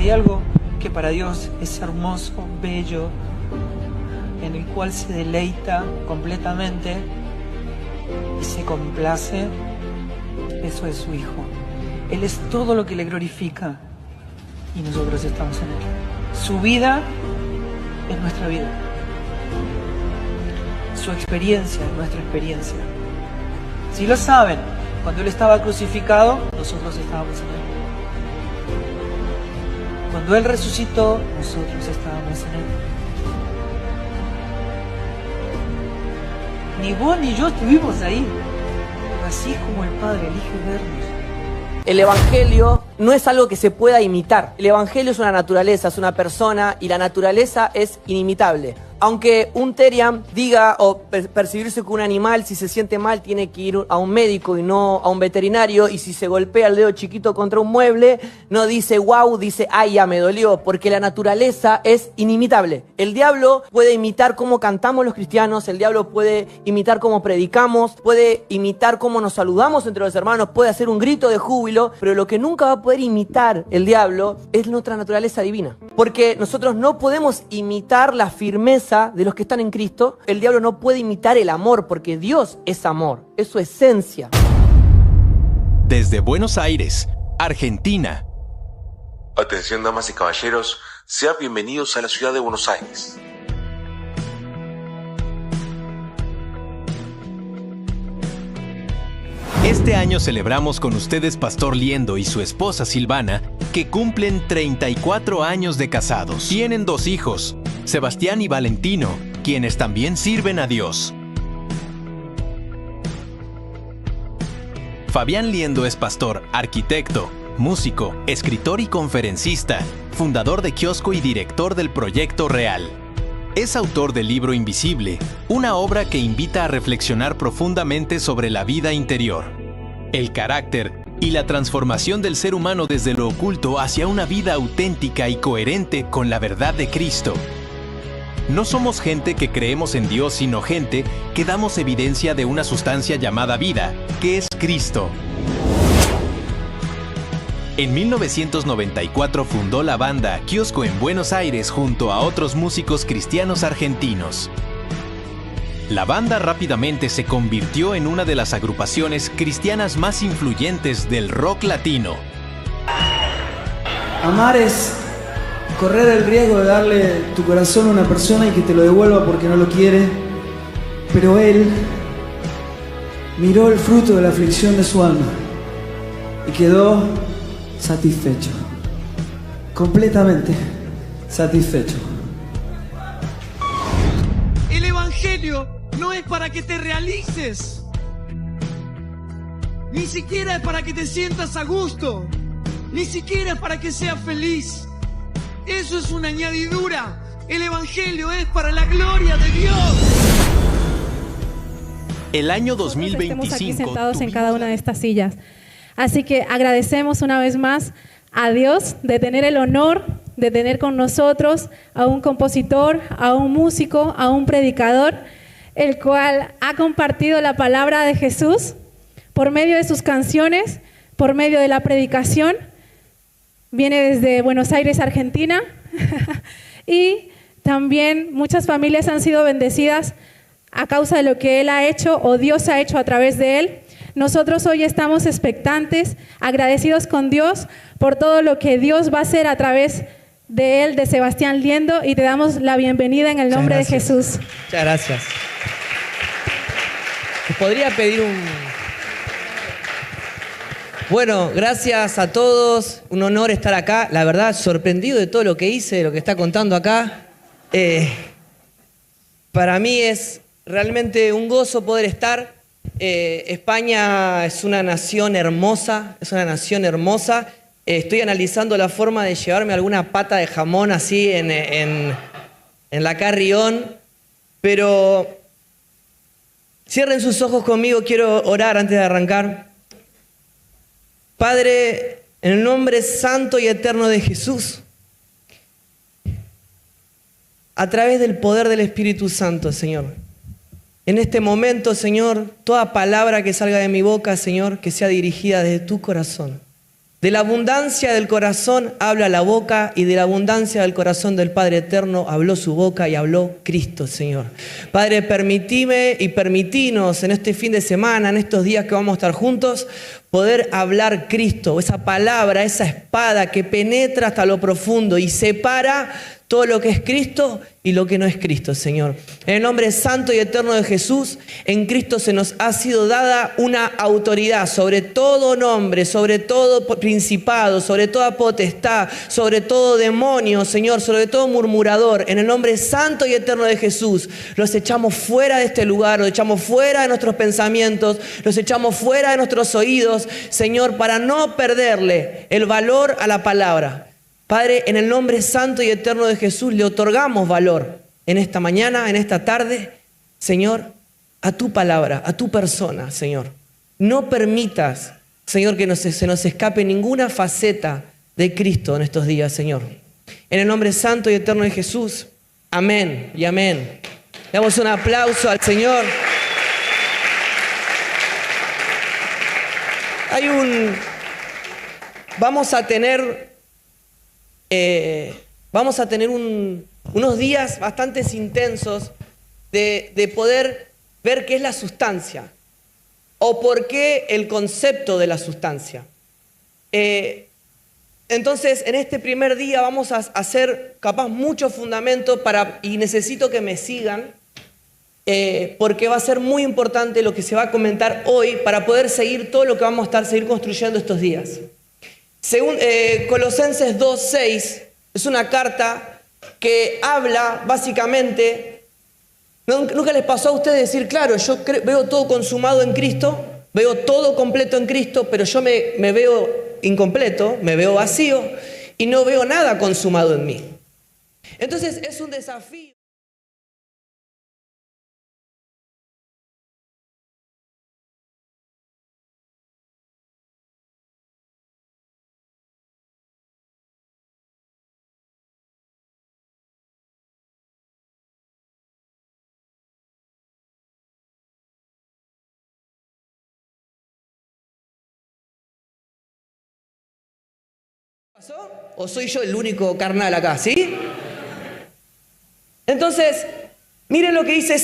hay algo que para Dios es hermoso, bello, en el cual se deleita completamente y se complace, eso es su Hijo. Él es todo lo que le glorifica y nosotros estamos en Él. Su vida es nuestra vida. Su experiencia es nuestra experiencia. Si lo saben, cuando Él estaba crucificado, nosotros estábamos en Él. Cuando Él resucitó, nosotros estábamos en Él. Ni vos ni yo estuvimos ahí, pero así es como el Padre elige vernos. El Evangelio no es algo que se pueda imitar. El Evangelio es una naturaleza, es una persona, y la naturaleza es inimitable. Aunque un teriam diga o percibirse con un animal, si se siente mal tiene que ir a un médico y no a un veterinario, y si se golpea el dedo chiquito contra un mueble, no dice wow, dice ay, ya me dolió, porque la naturaleza es inimitable. El diablo puede imitar cómo cantamos los cristianos, el diablo puede imitar cómo predicamos, puede imitar cómo nos saludamos entre los hermanos, puede hacer un grito de júbilo, pero lo que nunca va a poder imitar el diablo es nuestra naturaleza divina. Porque nosotros no podemos imitar la firmeza de los que están en Cristo. El diablo no puede imitar el amor, porque Dios es amor, es su esencia. Desde Buenos Aires, Argentina. Atención, damas y caballeros, sean bienvenidos a la ciudad de Buenos Aires. Este año celebramos con ustedes Pastor Liendo y su esposa Silvana, que cumplen 34 años de casados. Tienen 2 hijos, Sebastián y Valentino, quienes también sirven a Dios. Fabián Liendo es pastor, arquitecto, músico, escritor y conferencista, fundador de Kiosco y director del Proyecto Real. Es autor del libro Invisible, una obra que invita a reflexionar profundamente sobre la vida interior, el carácter y la transformación del ser humano desde lo oculto hacia una vida auténtica y coherente con la verdad de Cristo. No somos gente que creemos en Dios, sino gente que damos evidencia de una sustancia llamada vida, que es Cristo. En 1994 fundó la banda Kiosco en Buenos Aires junto a otros músicos cristianos argentinos. La banda rápidamente se convirtió en una de las agrupaciones cristianas más influyentes del rock latino. Amar es correr el riesgo de darle tu corazón a una persona y que te lo devuelva porque no lo quiere, pero Él miró el fruto de la aflicción de su alma y quedó satisfecho, completamente satisfecho. El Evangelio no es para que te realices, ni siquiera es para que te sientas a gusto, ni siquiera es para que seas feliz. Eso es una añadidura. El Evangelio es para la gloria de Dios. El año 2025 estemos aquí sentados en cada una de estas sillas. Así que agradecemos una vez más a Dios de tener el honor de tener con nosotros a un compositor, a un músico, a un predicador, el cual ha compartido la palabra de Jesús por medio de sus canciones, por medio de la predicación. Viene desde Buenos Aires, Argentina, y también muchas familias han sido bendecidas a causa de lo que Él ha hecho o Dios ha hecho a través de Él. Nosotros hoy estamos expectantes, agradecidos con Dios por todo lo que Dios va a hacer a través de Él, de Sebastián Liendo, y te damos la bienvenida en el nombre de Jesús. Muchas gracias. ¿Les podría pedir un...? Bueno, gracias a todos, un honor estar acá. La verdad, sorprendido de todo lo que hice, de lo que está contando acá. Para mí es realmente un gozo poder estar. España es una nación hermosa, Estoy analizando la forma de llevarme alguna pata de jamón así en la Carrión, pero cierren sus ojos conmigo, quiero orar antes de arrancar. Padre, en el nombre santo y eterno de Jesús, a través del poder del Espíritu Santo, Señor, en este momento, Señor, toda palabra que salga de mi boca, Señor, que sea dirigida desde tu corazón, De la abundancia del corazón habla la boca, y de la abundancia del corazón del Padre Eterno habló su boca y habló Cristo, Señor. Padre, permitime y permitinos en este fin de semana, en estos días que vamos a estar juntos, poder hablar Cristo, esa palabra, esa espada que penetra hasta lo profundo y separa todo lo que es Cristo y lo que no es Cristo, Señor. En el nombre santo y eterno de Jesús, en Cristo se nos ha sido dada una autoridad sobre todo nombre, sobre todo principado, sobre toda potestad, sobre todo demonio, Señor, sobre todo murmurador. En el nombre santo y eterno de Jesús, los echamos fuera de este lugar, los echamos fuera de nuestros pensamientos, los echamos fuera de nuestros oídos, Señor, para no perderle el valor a la palabra. Padre, en el nombre santo y eterno de Jesús le otorgamos valor en esta mañana, en esta tarde, Señor, a tu palabra, a tu persona, Señor. No permitas, Señor, que se nos escape ninguna faceta de Cristo en estos días, Señor. En el nombre santo y eterno de Jesús, amén y amén. Le damos un aplauso al Señor. Vamos a tener unos días bastante intensos de poder ver qué es la sustancia o por qué el concepto de la sustancia. Entonces, en este primer día vamos a hacer capaz mucho fundamento y necesito que me sigan porque va a ser muy importante lo que se va a comentar hoy para poder seguir todo lo que vamos a seguir construyendo estos días. Según Colosenses 2:6, es una carta que habla básicamente, ¿nunca les pasó a ustedes decir, claro, yo veo todo consumado en Cristo, veo todo completo en Cristo, pero yo me veo incompleto, me veo vacío y no veo nada consumado en mí? Entonces es un desafío. ¿Pasó? ¿O soy yo el único carnal acá? ¿Sí? Entonces, miren lo que dice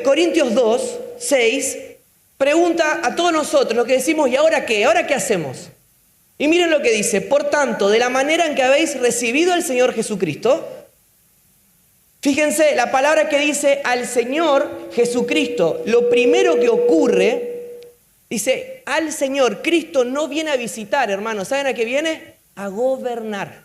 Corintios 2:6, pregunta a todos nosotros lo que decimos, ¿y ahora qué? ¿Ahora qué hacemos? Y miren lo que dice, por tanto, de la manera en que habéis recibido al Señor Jesucristo, fíjense, la palabra que dice al Señor Jesucristo, lo primero que ocurre, dice, al Señor, Cristo no viene a visitar, hermanos, ¿saben a qué viene? A gobernar.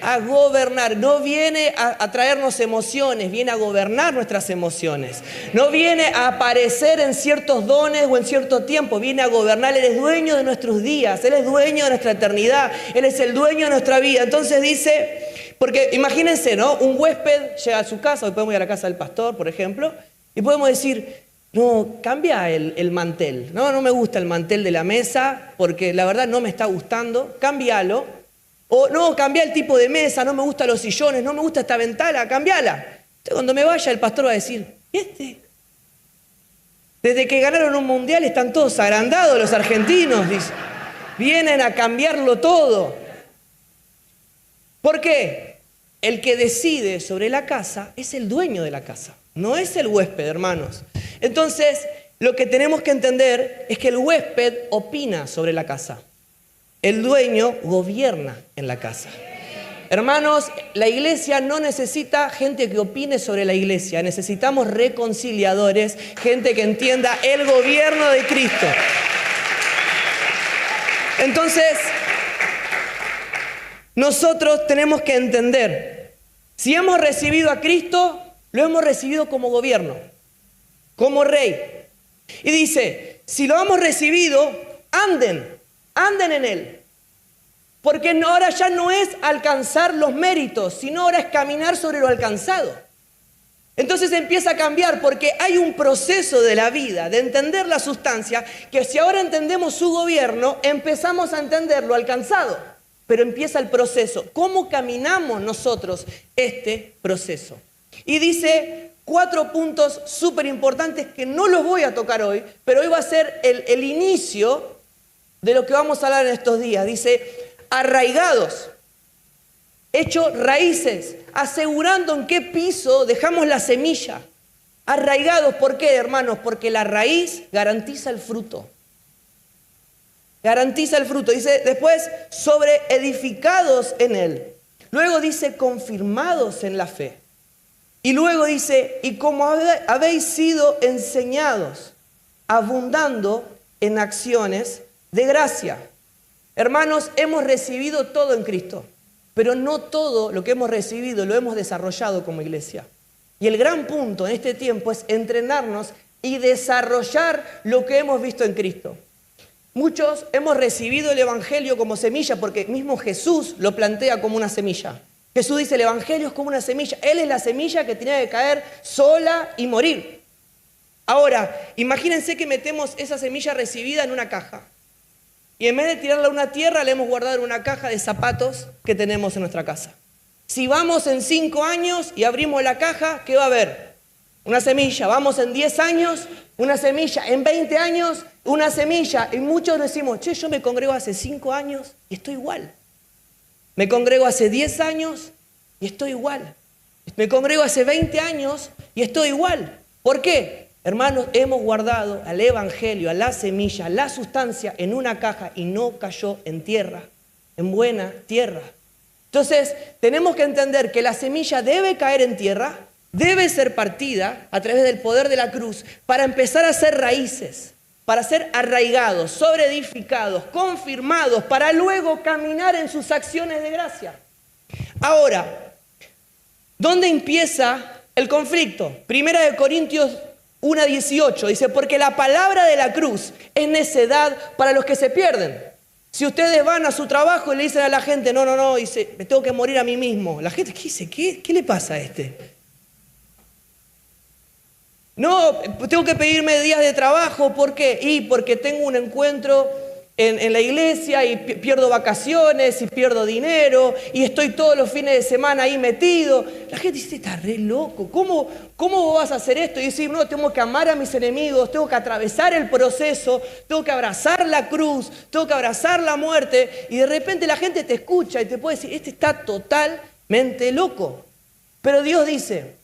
A gobernar. No viene a traernos emociones, viene a gobernar nuestras emociones. No viene a aparecer en ciertos dones o en cierto tiempo, viene a gobernar. Él es dueño de nuestros días, Él es dueño de nuestra eternidad, Él es el dueño de nuestra vida. Entonces dice, porque imagínense, ¿no? Un huésped llega a su casa, hoy podemos ir a la casa del pastor, por ejemplo, y podemos decir, no, cambia el mantel. No me gusta el mantel de la mesa porque la verdad no me está gustando. Cámbialo. O no, cambia el tipo de mesa, no me gustan los sillones, no me gusta esta ventana, cámbiala. Entonces cuando me vaya el pastor va a decir, ¿y desde que ganaron un mundial están todos agrandados los argentinos, dice. Vienen a cambiarlo todo. ¿Por qué? El que decide sobre la casa es el dueño de la casa, no es el huésped, hermanos. Entonces, lo que tenemos que entender es que el huésped opina sobre la casa. El dueño gobierna en la casa. Hermanos, la iglesia no necesita gente que opine sobre la iglesia. Necesitamos reconciliadores, gente que entienda el gobierno de Cristo. Entonces, nosotros tenemos que entender, si hemos recibido a Cristo, lo hemos recibido como gobierno, como rey. Y dice, si lo hemos recibido, anden en Él. Porque ahora ya no es alcanzar los méritos, sino ahora es caminar sobre lo alcanzado. Entonces empieza a cambiar porque hay un proceso de la vida, de entender la sustancia, que si ahora entendemos su gobierno, empezamos a entender lo alcanzado. Pero empieza el proceso. ¿Cómo caminamos nosotros este proceso? Y dice 4 puntos súper importantes que no los voy a tocar hoy, pero hoy va a ser el inicio de lo que vamos a hablar en estos días. Dice, arraigados, hechos raíces, asegurando en qué piso dejamos la semilla. Arraigados, ¿por qué, hermanos? Porque la raíz garantiza el fruto. Garantiza el fruto. Dice después, sobre edificados en él. Luego dice, confirmados en la fe. Y luego dice, y como habéis sido enseñados, abundando en acciones de gracia. Hermanos, hemos recibido todo en Cristo, pero no todo lo que hemos recibido lo hemos desarrollado como iglesia. Y el gran punto en este tiempo es entrenarnos y desarrollar lo que hemos visto en Cristo. Muchos hemos recibido el Evangelio como semilla porque mismo Jesús lo plantea como una semilla. Jesús dice, el Evangelio es como una semilla. Él es la semilla que tiene que caer sola y morir. Ahora, imagínense que metemos esa semilla recibida en una caja. Y en vez de tirarla a una tierra, la hemos guardado en una caja de zapatos que tenemos en nuestra casa. Si vamos en 5 años y abrimos la caja, ¿qué va a haber? Una semilla. Vamos en 10 años, una semilla. En 20 años, una semilla. Y muchos decimos, che, yo me congrego hace 5 años y estoy igual. Me congrego hace 10 años y estoy igual. Me congrego hace 20 años y estoy igual. ¿Por qué? Hermanos, hemos guardado al Evangelio, a la semilla, a la sustancia en una caja y no cayó en tierra, en buena tierra. Entonces, tenemos que entender que la semilla debe caer en tierra, debe ser partida a través del poder de la cruz para empezar a hacer raíces, para ser arraigados, sobreedificados, confirmados, para luego caminar en sus acciones de gracia. Ahora, ¿dónde empieza el conflicto? 1 Corintios 1:18 dice, porque la palabra de la cruz es necedad para los que se pierden. Si ustedes van a su trabajo y le dicen a la gente, no, dice, me tengo que morir a mí mismo. La gente, ¿qué dice? ¿Qué le pasa a este? No, tengo que pedirme días de trabajo. ¿Por qué? Y porque tengo un encuentro en la iglesia y pierdo vacaciones y pierdo dinero y estoy todos los fines de semana ahí metido. La gente dice, está re loco. ¿Cómo vas a hacer esto? Y decir, no, tengo que amar a mis enemigos, tengo que atravesar el proceso, tengo que abrazar la cruz, tengo que abrazar la muerte. Y de repente la gente te escucha y te puede decir, este está totalmente loco. Pero Dios dice,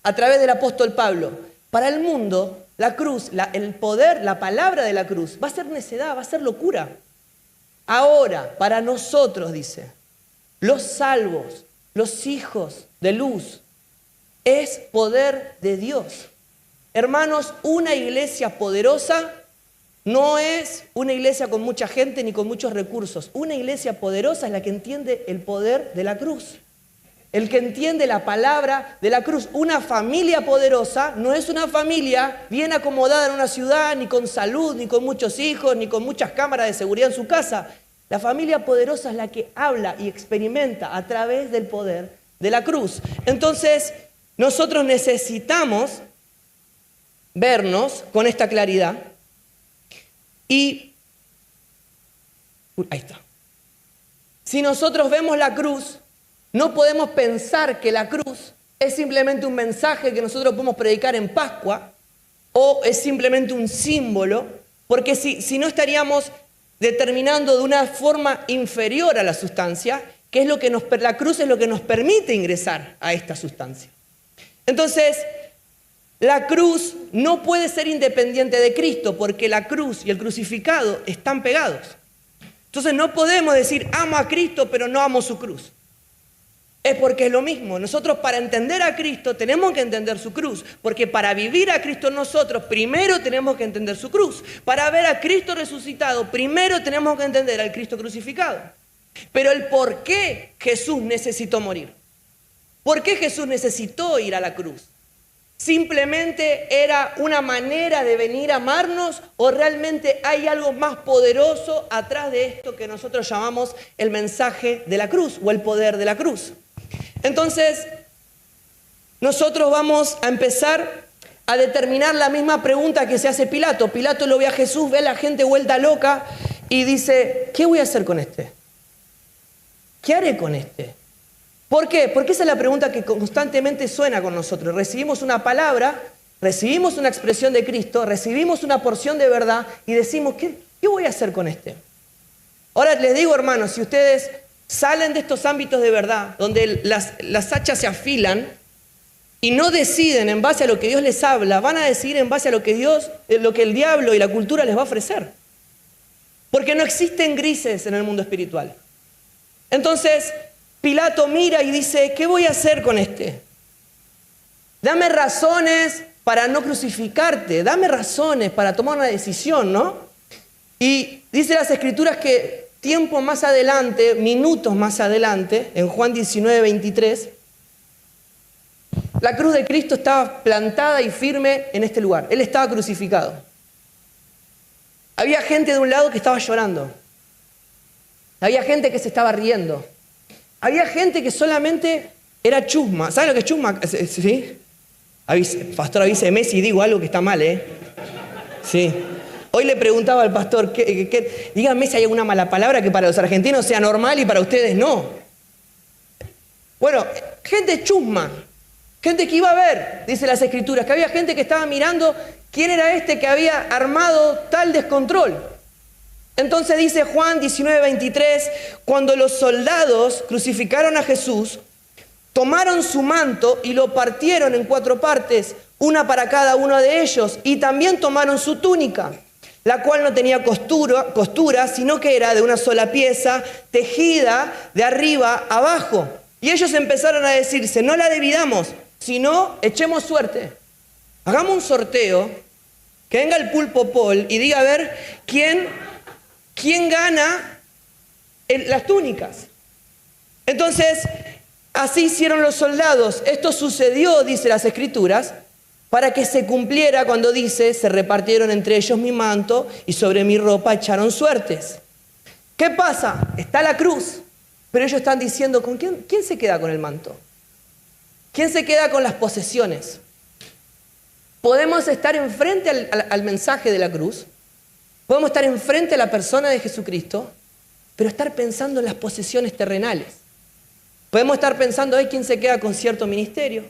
a través del apóstol Pablo, para el mundo, la cruz, el poder, la palabra de la cruz, va a ser necedad, va a ser locura. Ahora, para nosotros, dice, los salvos, los hijos de luz, es poder de Dios. Hermanos, una iglesia poderosa no es una iglesia con mucha gente ni con muchos recursos. Una iglesia poderosa es la que entiende el poder de la cruz. El que entiende la palabra de la cruz. Una familia poderosa no es una familia bien acomodada en una ciudad, ni con salud, ni con muchos hijos, ni con muchas cámaras de seguridad en su casa. La familia poderosa es la que habla y experimenta a través del poder de la cruz. Entonces, nosotros necesitamos vernos con esta claridad y... ahí está. Si nosotros vemos la cruz, no podemos pensar que la cruz es simplemente un mensaje que nosotros podemos predicar en Pascua o es simplemente un símbolo, porque si no estaríamos determinando de una forma inferior a la sustancia, que es lo que la cruz es lo que nos permite ingresar a esta sustancia. Entonces, la cruz no puede ser independiente de Cristo, porque la cruz y el crucificado están pegados. Entonces no podemos decir, amo a Cristo, pero no amo su cruz. Es porque es lo mismo. Nosotros para entender a Cristo tenemos que entender su cruz. Porque para vivir a Cristo nosotros primero tenemos que entender su cruz. Para ver a Cristo resucitado primero tenemos que entender al Cristo crucificado. Pero el por qué Jesús necesitó morir. ¿Por qué Jesús necesitó ir a la cruz? ¿Simplemente era una manera de venir a amarnos o realmente hay algo más poderoso atrás de esto que nosotros llamamos el mensaje de la cruz o el poder de la cruz? Entonces, nosotros vamos a empezar a determinar la misma pregunta que se hace Pilato. Pilato lo ve a Jesús, ve a la gente vuelta loca y dice, ¿qué voy a hacer con este? ¿Qué haré con este? ¿Por qué? Porque esa es la pregunta que constantemente suena con nosotros. Recibimos una palabra, recibimos una expresión de Cristo, recibimos una porción de verdad y decimos, ¿qué voy a hacer con este? Ahora les digo, hermanos, si ustedes salen de estos ámbitos de verdad, donde las hachas se afilan y no deciden en base a lo que Dios les habla, van a decidir en base a lo que el diablo y la cultura les va a ofrecer. Porque no existen grises en el mundo espiritual. Entonces, Pilato mira y dice, ¿qué voy a hacer con este? Dame razones para no crucificarte, dame razones para tomar una decisión, ¿no? Y dice las Escrituras que tiempo más adelante, minutos más adelante, en Juan 19:23, la cruz de Cristo estaba plantada y firme en este lugar. Él estaba crucificado. Había gente de un lado que estaba llorando. Había gente que se estaba riendo. Había gente que solamente era chusma. ¿Saben lo que es chusma? ¿Sí? Pastor, avíseme si digo algo que está mal, ¿eh? Sí. Hoy le preguntaba al pastor, díganme si hay alguna mala palabra que para los argentinos sea normal y para ustedes no. Bueno, gente chusma. Gente que iba a ver, dice las Escrituras, que había gente que estaba mirando quién era este que había armado tal descontrol. Entonces dice Juan 19:23, cuando los soldados crucificaron a Jesús, tomaron su manto y lo partieron en 4 partes, una para cada uno de ellos, y también tomaron su túnica, la cual no tenía costura, sino que era de una sola pieza, tejida de arriba abajo. Y ellos empezaron a decirse, no la dividamos, sino echemos suerte. Hagamos un sorteo, que venga el pulpo Paul y diga a ver quién gana las túnicas. Entonces, así hicieron los soldados. Esto sucedió, dice las Escrituras, para que se cumpliera cuando dice, se repartieron entre ellos mi manto y sobre mi ropa echaron suertes. ¿Qué pasa? Está la cruz, pero ellos están diciendo, ¿con quién se queda con el manto? ¿Quién se queda con las posesiones? Podemos estar enfrente al mensaje de la cruz, podemos estar enfrente a la persona de Jesucristo, pero estar pensando en las posesiones terrenales. Podemos estar pensando, ¿quién se queda con cierto ministerio?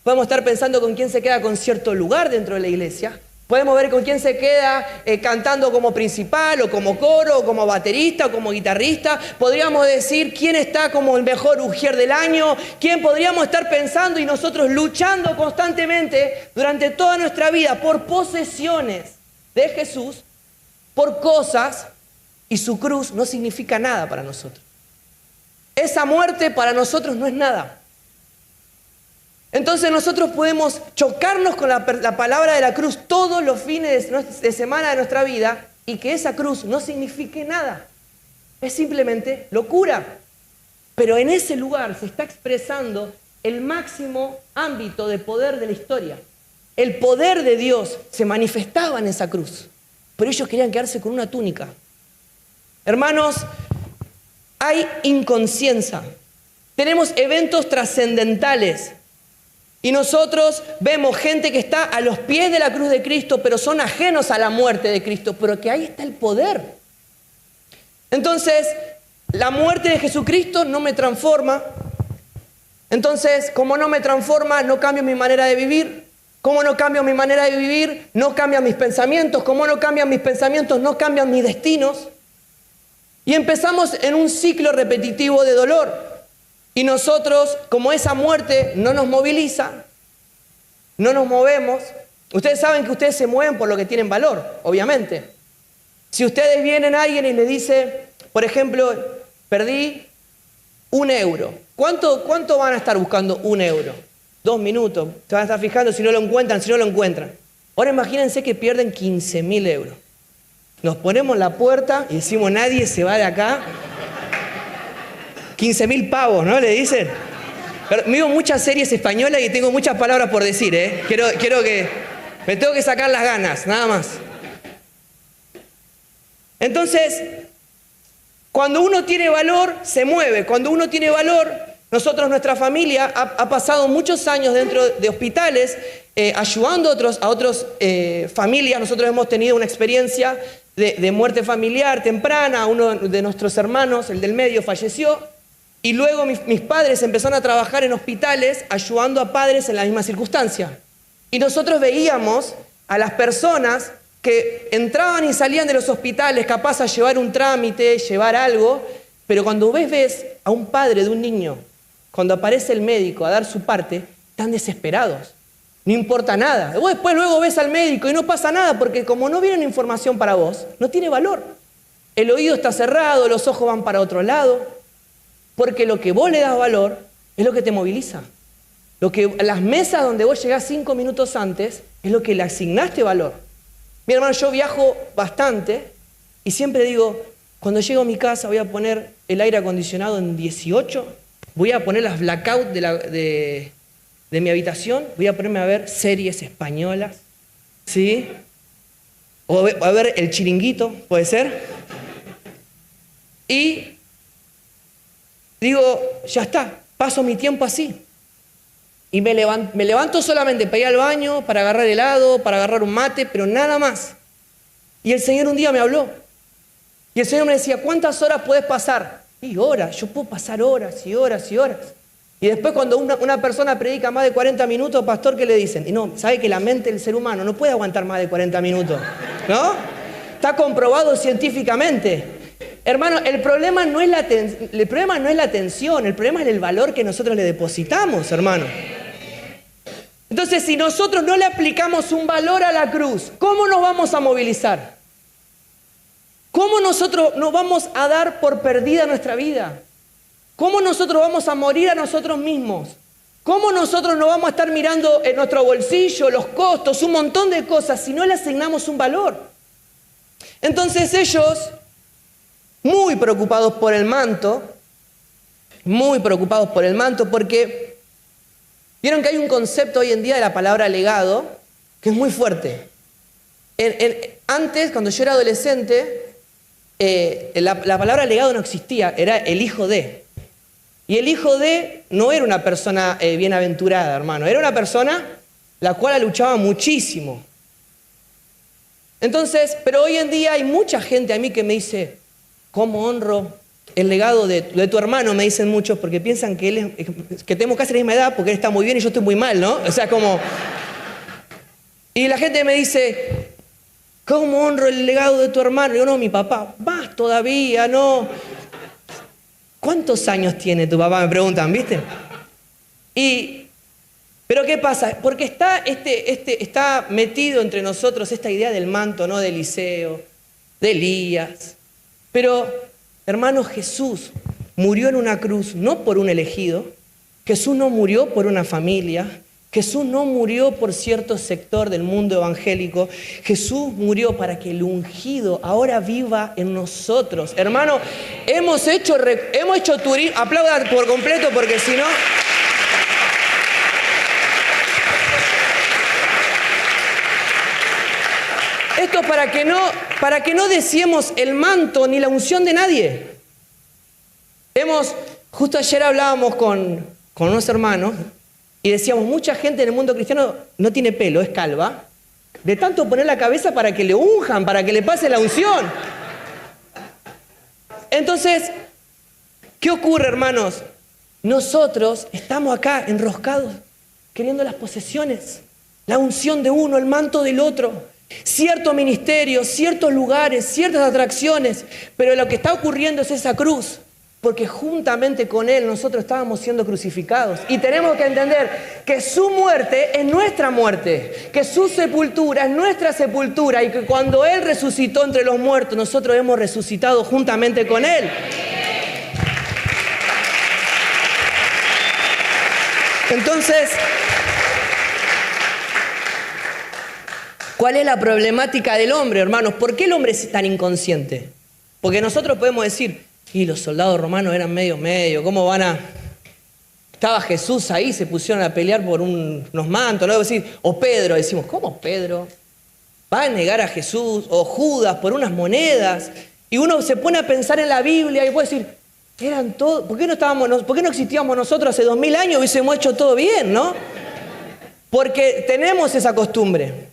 Podemos estar pensando con quién se queda con cierto lugar dentro de la iglesia. Podemos ver con quién se queda cantando como principal, o como coro, o como baterista, o como guitarrista. Podríamos decir quién está como el mejor ujier del año, quién podríamos estar pensando y nosotros luchando constantemente durante toda nuestra vida por posesiones de Jesús, por cosas, y su cruz no significa nada para nosotros. Esa muerte para nosotros no es nada. Entonces nosotros podemos chocarnos con la palabra de la cruz todos los fines de semana de nuestra vida y que esa cruz no signifique nada. Es simplemente locura. Pero en ese lugar se está expresando el máximo ámbito de poder de la historia. El poder de Dios se manifestaba en esa cruz. Pero ellos querían quedarse con una túnica. Hermanos, hay inconsciencia. Tenemos eventos trascendentales. Y nosotros vemos gente que está a los pies de la cruz de Cristo, pero son ajenos a la muerte de Cristo, pero que ahí está el poder. Entonces, la muerte de Jesucristo no me transforma. Entonces, como no me transforma, no cambio mi manera de vivir. Como no cambio mi manera de vivir, no cambian mis pensamientos. Como no cambian mis pensamientos, no cambian mis destinos. Y empezamos en un ciclo repetitivo de dolor. Y nosotros, como esa muerte no nos moviliza, no nos movemos. Ustedes saben que ustedes se mueven por lo que tienen valor, obviamente. Si ustedes vienen a alguien y le dice, por ejemplo, perdí 1 euro. ¿Cuánto van a estar buscando 1 euro? 2 minutos. Se van a estar fijando si no lo encuentran, Ahora imagínense que pierden 15.000 euros. Nos ponemos en la puerta y decimos, nadie se va de acá. 15.000 pavos, ¿no? Le dicen. Pero miro muchas series españolas y tengo muchas palabras por decir, ¿eh? Quiero que... Me tengo que sacar las ganas, nada más. Entonces, cuando uno tiene valor, se mueve. Cuando uno tiene valor, nuestra familia ha pasado muchos años dentro de hospitales, ayudando a otras familias. Nosotros hemos tenido una experiencia de muerte familiar temprana. Uno de nuestros hermanos, el del medio, falleció. Y luego mis padres empezaron a trabajar en hospitales ayudando a padres en la misma circunstancia. Y nosotros veíamos a las personas que entraban y salían de los hospitales capaz a llevar un trámite, llevar algo, pero cuando ves a un padre de un niño, cuando aparece el médico a dar su parte, están desesperados. No importa nada. Vos después luego ves al médico y no pasa nada, porque como no viene información para vos, no tiene valor. El oído está cerrado, los ojos van para otro lado, porque lo que vos le das valor es lo que te moviliza. Las mesas donde vos llegás 5 minutos antes es lo que le asignaste valor. Mi hermano, yo viajo bastante y siempre digo, cuando llego a mi casa voy a poner el aire acondicionado en 18, voy a poner las blackout de mi habitación, voy a ponerme a ver series españolas, ¿sí? O a ver El Chiringuito, puede ser. Y digo, ya está, paso mi tiempo así. Y me levanto solamente para ir al baño, para agarrar helado, para agarrar un mate, pero nada más. Y el Señor un día me habló. Y el Señor me decía, ¿cuántas horas puedes pasar? Y horas, yo puedo pasar horas y horas y horas. Y después cuando una persona predica más de 40 minutos, pastor, ¿qué le dicen? Y no, sabe que la mente del ser humano no puede aguantar más de 40 minutos, ¿no? Está comprobado científicamente. Hermano, el problema no es la atención, el problema es el valor que nosotros le depositamos, hermano. Entonces, si nosotros no le aplicamos un valor a la cruz, ¿cómo nos vamos a movilizar? ¿Cómo nosotros nos vamos a dar por perdida nuestra vida? ¿Cómo nosotros vamos a morir a nosotros mismos? ¿Cómo nosotros no vamos a estar mirando en nuestro bolsillo, los costos, un montón de cosas, si no le asignamos un valor? Entonces ellos, muy preocupados por el manto, porque vieron que hay un concepto hoy en día de la palabra legado que es muy fuerte. Antes, cuando yo era adolescente, la palabra legado no existía, era el hijo de. Y el hijo de no era una persona bienaventurada, hermano, era una persona la cual luchaba muchísimo. Entonces, pero hoy en día hay mucha gente a mí que me dice, ¿cómo honro el legado de tu hermano? Me dicen muchos, porque piensan que tenemos casi la misma edad, porque él está muy bien y yo estoy muy mal, ¿no? O sea, como... Y la gente me dice, ¿cómo honro el legado de tu hermano? Yo, no, mi papá, más todavía, no. ¿Cuántos años tiene tu papá? Me preguntan, ¿viste? Pero ¿qué pasa? Porque está metido entre nosotros esta idea del manto, ¿no? De Eliseo, de Elías. Pero, hermanos, Jesús murió en una cruz, no por un elegido. Jesús no murió por una familia. Jesús no murió por cierto sector del mundo evangélico. Jesús murió para que el ungido ahora viva en nosotros. Hermano, hemos hecho turismo. Aplaudan por completo porque si no... Esto para que no deseemos el manto ni la unción de nadie. Justo ayer hablábamos con unos hermanos y decíamos, mucha gente en el mundo cristiano no tiene pelo, es calva, de tanto poner la cabeza para que le unjan, para que le pase la unción. Entonces, ¿qué ocurre, hermanos? Nosotros estamos acá enroscados, queriendo las posesiones, la unción de uno, el manto del otro. Cierto ministerio, ciertos lugares, ciertas atracciones, pero lo que está ocurriendo es esa cruz, porque juntamente con Él nosotros estábamos siendo crucificados y tenemos que entender que su muerte es nuestra muerte, que su sepultura es nuestra sepultura y que cuando Él resucitó entre los muertos nosotros hemos resucitado juntamente con Él. Entonces, ¿cuál es la problemática del hombre, hermanos? ¿Por qué el hombre es tan inconsciente? Porque nosotros podemos decir, y los soldados romanos eran medio, ¿cómo van a...? Estaba Jesús ahí, se pusieron a pelear por unos mantos, luego decir, o Pedro, decimos, ¿cómo Pedro va a negar a Jesús? O Judas por unas monedas. Y uno se pone a pensar en la Biblia y puede decir, eran todos, ¿por qué no existíamos nosotros hace 2000 años? Hubiésemos hecho todo bien, ¿no? Porque tenemos esa costumbre.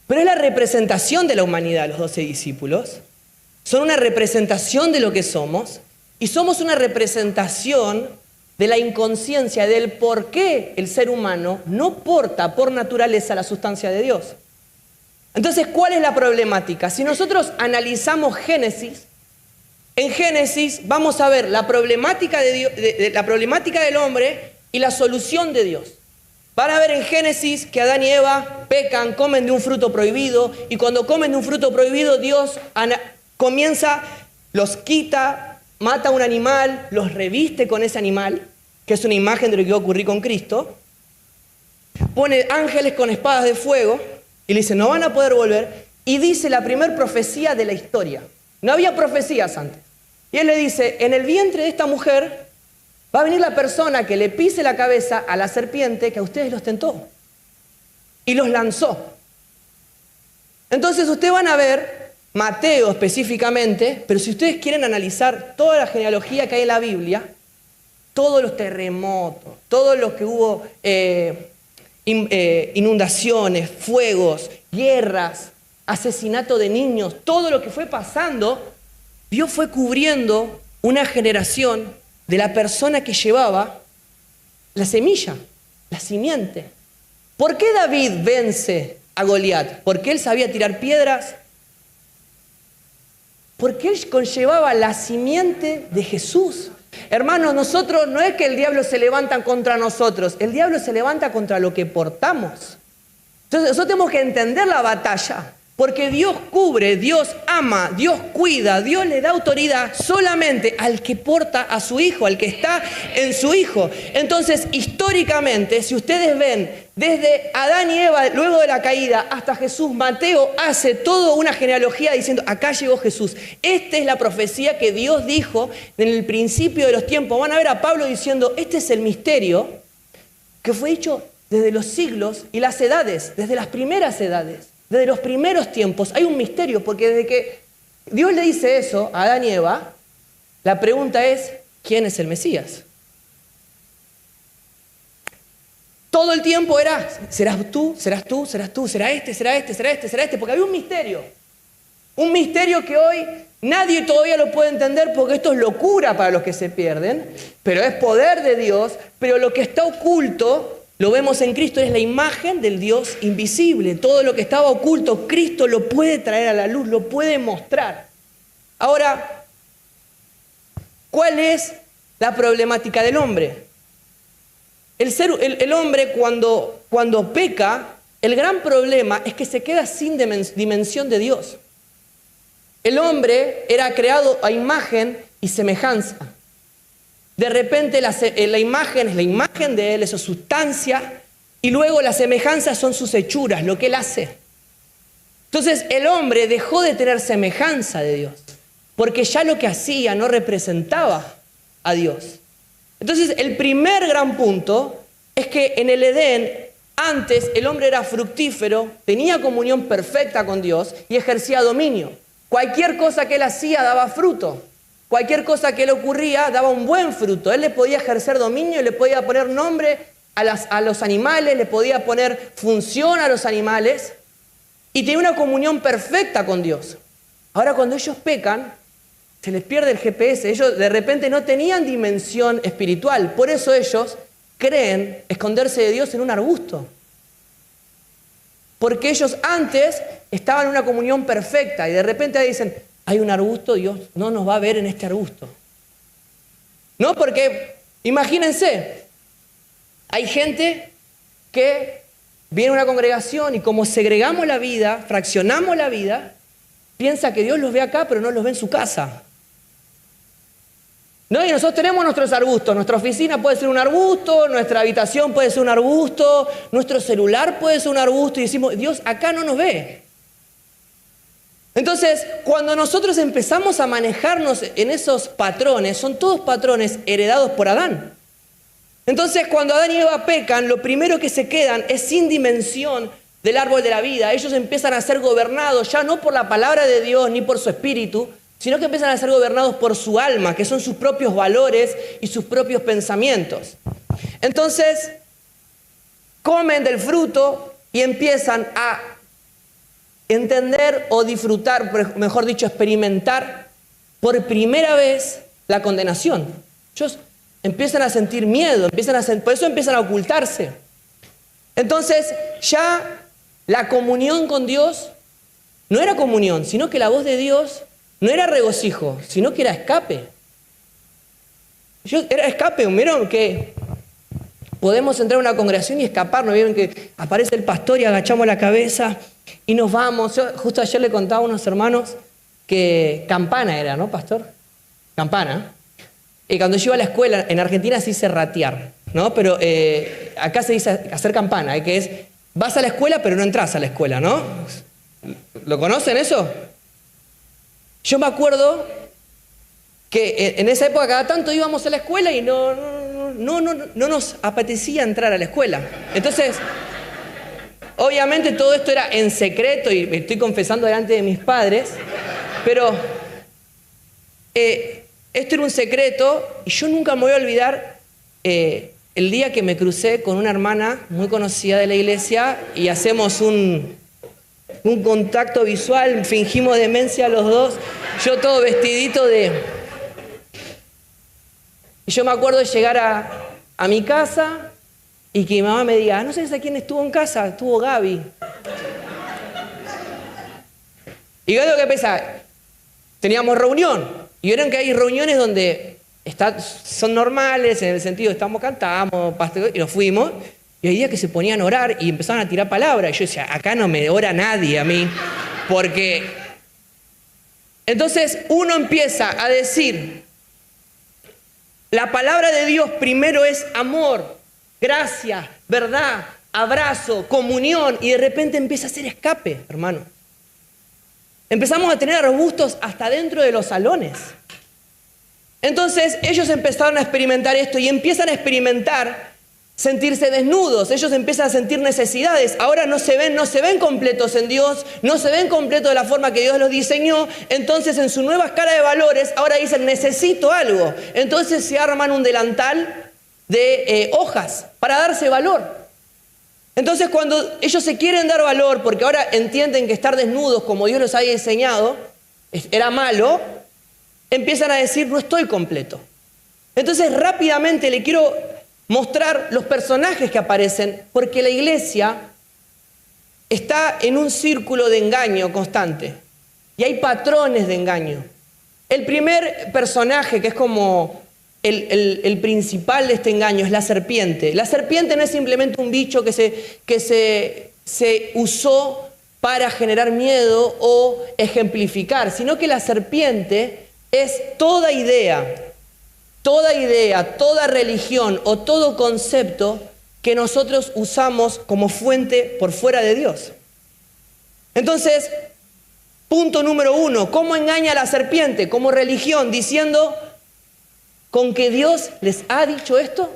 Pero es la representación de la humanidad, los 12 discípulos. Son una representación de lo que somos y somos una representación de la inconsciencia del por qué el ser humano no porta por naturaleza la sustancia de Dios. Entonces, ¿cuál es la problemática? Si nosotros analizamos Génesis, en Génesis vamos a ver la problemática de Dios, la problemática del hombre y la solución de Dios. Van a ver en Génesis que Adán y Eva pecan, comen de un fruto prohibido, y cuando comen de un fruto prohibido, Dios comienza, los quita, mata a un animal, los reviste con ese animal, que es una imagen de lo que va a ocurrir con Cristo, pone ángeles con espadas de fuego, y le dice, no van a poder volver, y dice la primera profecía de la historia. No había profecías antes. Y él le dice, en el vientre de esta mujer va a venir la persona que le pise la cabeza a la serpiente que a ustedes los tentó y los lanzó. Entonces ustedes van a ver, Mateo específicamente, pero si ustedes quieren analizar toda la genealogía que hay en la Biblia, todos los terremotos, todo lo que hubo, inundaciones, fuegos, guerras, asesinato de niños, todo lo que fue pasando, Dios fue cubriendo una generación de la persona que llevaba la semilla, la simiente. ¿Por qué David vence a Goliat? ¿Porque él sabía tirar piedras? Porque él conllevaba la simiente de Jesús. Hermanos, nosotros no es que el diablo se levanta contra nosotros, el diablo se levanta contra lo que portamos. Entonces nosotros tenemos que entender la batalla. Porque Dios cubre, Dios ama, Dios cuida, Dios le da autoridad solamente al que porta a su hijo, al que está en su hijo. Entonces, históricamente, si ustedes ven, desde Adán y Eva, luego de la caída, hasta Jesús, Mateo hace toda una genealogía diciendo, acá llegó Jesús. Esta es la profecía que Dios dijo en el principio de los tiempos. Van a ver a Pablo diciendo, este es el misterio que fue dicho desde los siglos y las edades, desde las primeras edades. Desde los primeros tiempos hay un misterio, porque desde que Dios le dice eso a Adán y Eva, la pregunta es, ¿quién es el Mesías? Todo el tiempo era, ¿serás tú? ¿Serás tú? ¿Serás tú? ¿Será este? ¿Será este? ¿Será este? ¿Será este? Porque había un misterio. Un misterio que hoy nadie todavía lo puede entender porque esto es locura para los que se pierden, pero es poder de Dios, pero lo que está oculto lo vemos en Cristo, es la imagen del Dios invisible. Todo lo que estaba oculto, Cristo lo puede traer a la luz, lo puede mostrar. Ahora, ¿cuál es la problemática del hombre? El hombre cuando peca, el gran problema es que se queda sin dimensión de Dios. El hombre era creado a imagen y semejanza. De repente la imagen es la imagen de Él, es su sustancia, y luego las semejanzas son sus hechuras, lo que Él hace. Entonces el hombre dejó de tener semejanza de Dios, porque ya lo que hacía no representaba a Dios. Entonces el primer gran punto es que en el Edén, antes el hombre era fructífero, tenía comunión perfecta con Dios y ejercía dominio. Cualquier cosa que él hacía daba fruto. Cualquier cosa que le ocurría daba un buen fruto. Él le podía ejercer dominio, le podía poner nombre a los animales, le podía poner función a los animales y tenía una comunión perfecta con Dios. Ahora cuando ellos pecan, se les pierde el GPS. Ellos de repente no tenían dimensión espiritual. Por eso ellos creen esconderse de Dios en un arbusto. Porque ellos antes estaban en una comunión perfecta y de repente dicen, hay un arbusto, Dios no nos va a ver en este arbusto. No, porque imagínense, hay gente que viene a una congregación y como segregamos la vida, fraccionamos la vida, piensa que Dios los ve acá, pero no los ve en su casa. ¿No? Y nosotros tenemos nuestros arbustos. Nuestra oficina puede ser un arbusto, nuestra habitación puede ser un arbusto, nuestro celular puede ser un arbusto y decimos, Dios acá no nos ve. Entonces, cuando nosotros empezamos a manejarnos en esos patrones, son todos patrones heredados por Adán. Entonces, cuando Adán y Eva pecan, lo primero que se quedan es sin dimensión del árbol de la vida. Ellos empiezan a ser gobernados ya no por la palabra de Dios ni por su espíritu, sino que empiezan a ser gobernados por su alma, que son sus propios valores y sus propios pensamientos. Entonces, comen del fruto y empiezan a entender o disfrutar, mejor dicho, experimentar por primera vez la condenación. Ellos empiezan a sentir miedo, por eso empiezan a ocultarse. Entonces, ya la comunión con Dios no era comunión, sino que la voz de Dios no era regocijo, sino que era escape. Era escape, ¿vieron que podemos entrar a una congregación y escaparnos? ¿Vieron que aparece el pastor y agachamos la cabeza y nos vamos? Yo justo ayer le contaba a unos hermanos que Campana era, ¿no, pastor? Campana. Y cuando yo iba a la escuela, en Argentina se dice ratear, ¿no? Pero acá se dice hacer campana, que es, vas a la escuela pero no entras a la escuela, ¿no? ¿Lo conocen eso? Yo me acuerdo que en esa época cada tanto íbamos a la escuela y no nos apetecía entrar a la escuela. Entonces, obviamente todo esto era en secreto y me estoy confesando delante de mis padres, pero esto era un secreto y yo nunca me voy a olvidar el día que me crucé con una hermana muy conocida de la iglesia y hacemos un contacto visual, fingimos demencia los dos, yo todo vestidito de... Y yo me acuerdo de llegar a mi casa y que mi mamá me diga, no sabes a quién estuvo en casa, estuvo Gaby. Y yo lo que pensaba, teníamos reunión. Y vieron que hay reuniones donde son normales, en el sentido, cantamos, y nos fuimos. Y hay días que se ponían a orar y empezaban a tirar palabras. Y yo decía, acá no me ora nadie a mí. Porque... Entonces uno empieza a decir... La palabra de Dios primero es amor, gracia, verdad, abrazo, comunión, y de repente empieza a hacer escape, hermano. Empezamos a tener arbustos hasta dentro de los salones. Entonces ellos empezaron a experimentar esto y empiezan a experimentar sentirse desnudos, ellos empiezan a sentir necesidades, ahora no se ven completos en Dios, no se ven completos de la forma que Dios los diseñó, entonces en su nueva escala de valores, ahora dicen necesito algo, entonces se arman un delantal de hojas para darse valor. Entonces cuando ellos se quieren dar valor, porque ahora entienden que estar desnudos como Dios los había diseñado, era malo, empiezan a decir no estoy completo. Entonces rápidamente le quiero mostrar los personajes que aparecen, porque la iglesia está en un círculo de engaño constante y hay patrones de engaño. El primer personaje, que es como el principal de este engaño, es la serpiente. La serpiente no es simplemente un bicho que se usó para generar miedo o ejemplificar, sino que la serpiente es toda idea, toda religión o todo concepto que nosotros usamos como fuente por fuera de Dios. Entonces, punto número 1, ¿cómo engaña a la serpiente? Como religión, diciendo con que Dios les ha dicho esto.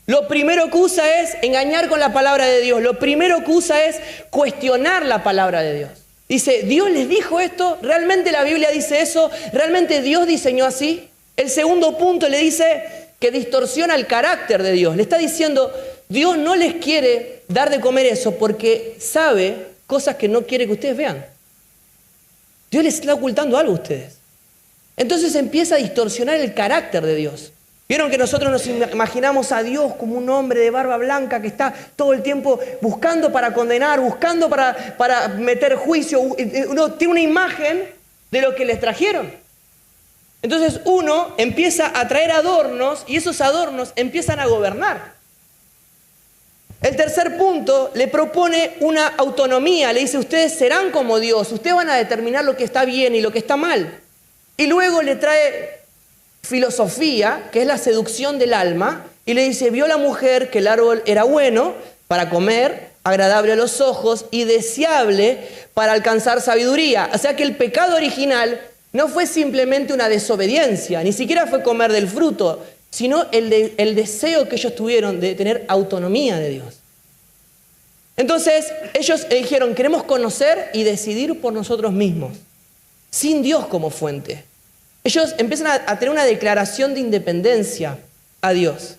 Lo primero que usa es engañar con la palabra de Dios. Lo primero que usa es cuestionar la palabra de Dios. Dice, ¿Dios les dijo esto? ¿Realmente la Biblia dice eso? ¿Realmente Dios diseñó así? El segundo punto le dice que distorsiona el carácter de Dios. Le está diciendo, Dios no les quiere dar de comer eso porque sabe cosas que no quiere que ustedes vean. Dios les está ocultando algo a ustedes. Entonces empieza a distorsionar el carácter de Dios. Vieron que nosotros nos imaginamos a Dios como un hombre de barba blanca que está todo el tiempo buscando para condenar, buscando para meter juicio. Uno tiene una imagen de lo que les trajeron. Entonces uno empieza a traer adornos y esos adornos empiezan a gobernar. El tercer punto le propone una autonomía, le dice ustedes serán como Dios, ustedes van a determinar lo que está bien y lo que está mal. Y luego le trae filosofía, que es la seducción del alma, y le dice, vio la mujer que el árbol era bueno para comer, agradable a los ojos y deseable para alcanzar sabiduría. O sea que el pecado original no fue simplemente una desobediencia, ni siquiera fue comer del fruto, sino el deseo que ellos tuvieron de tener autonomía de Dios. Entonces ellos dijeron, queremos conocer y decidir por nosotros mismos, sin Dios como fuente. Ellos empiezan a tener una declaración de independencia a Dios.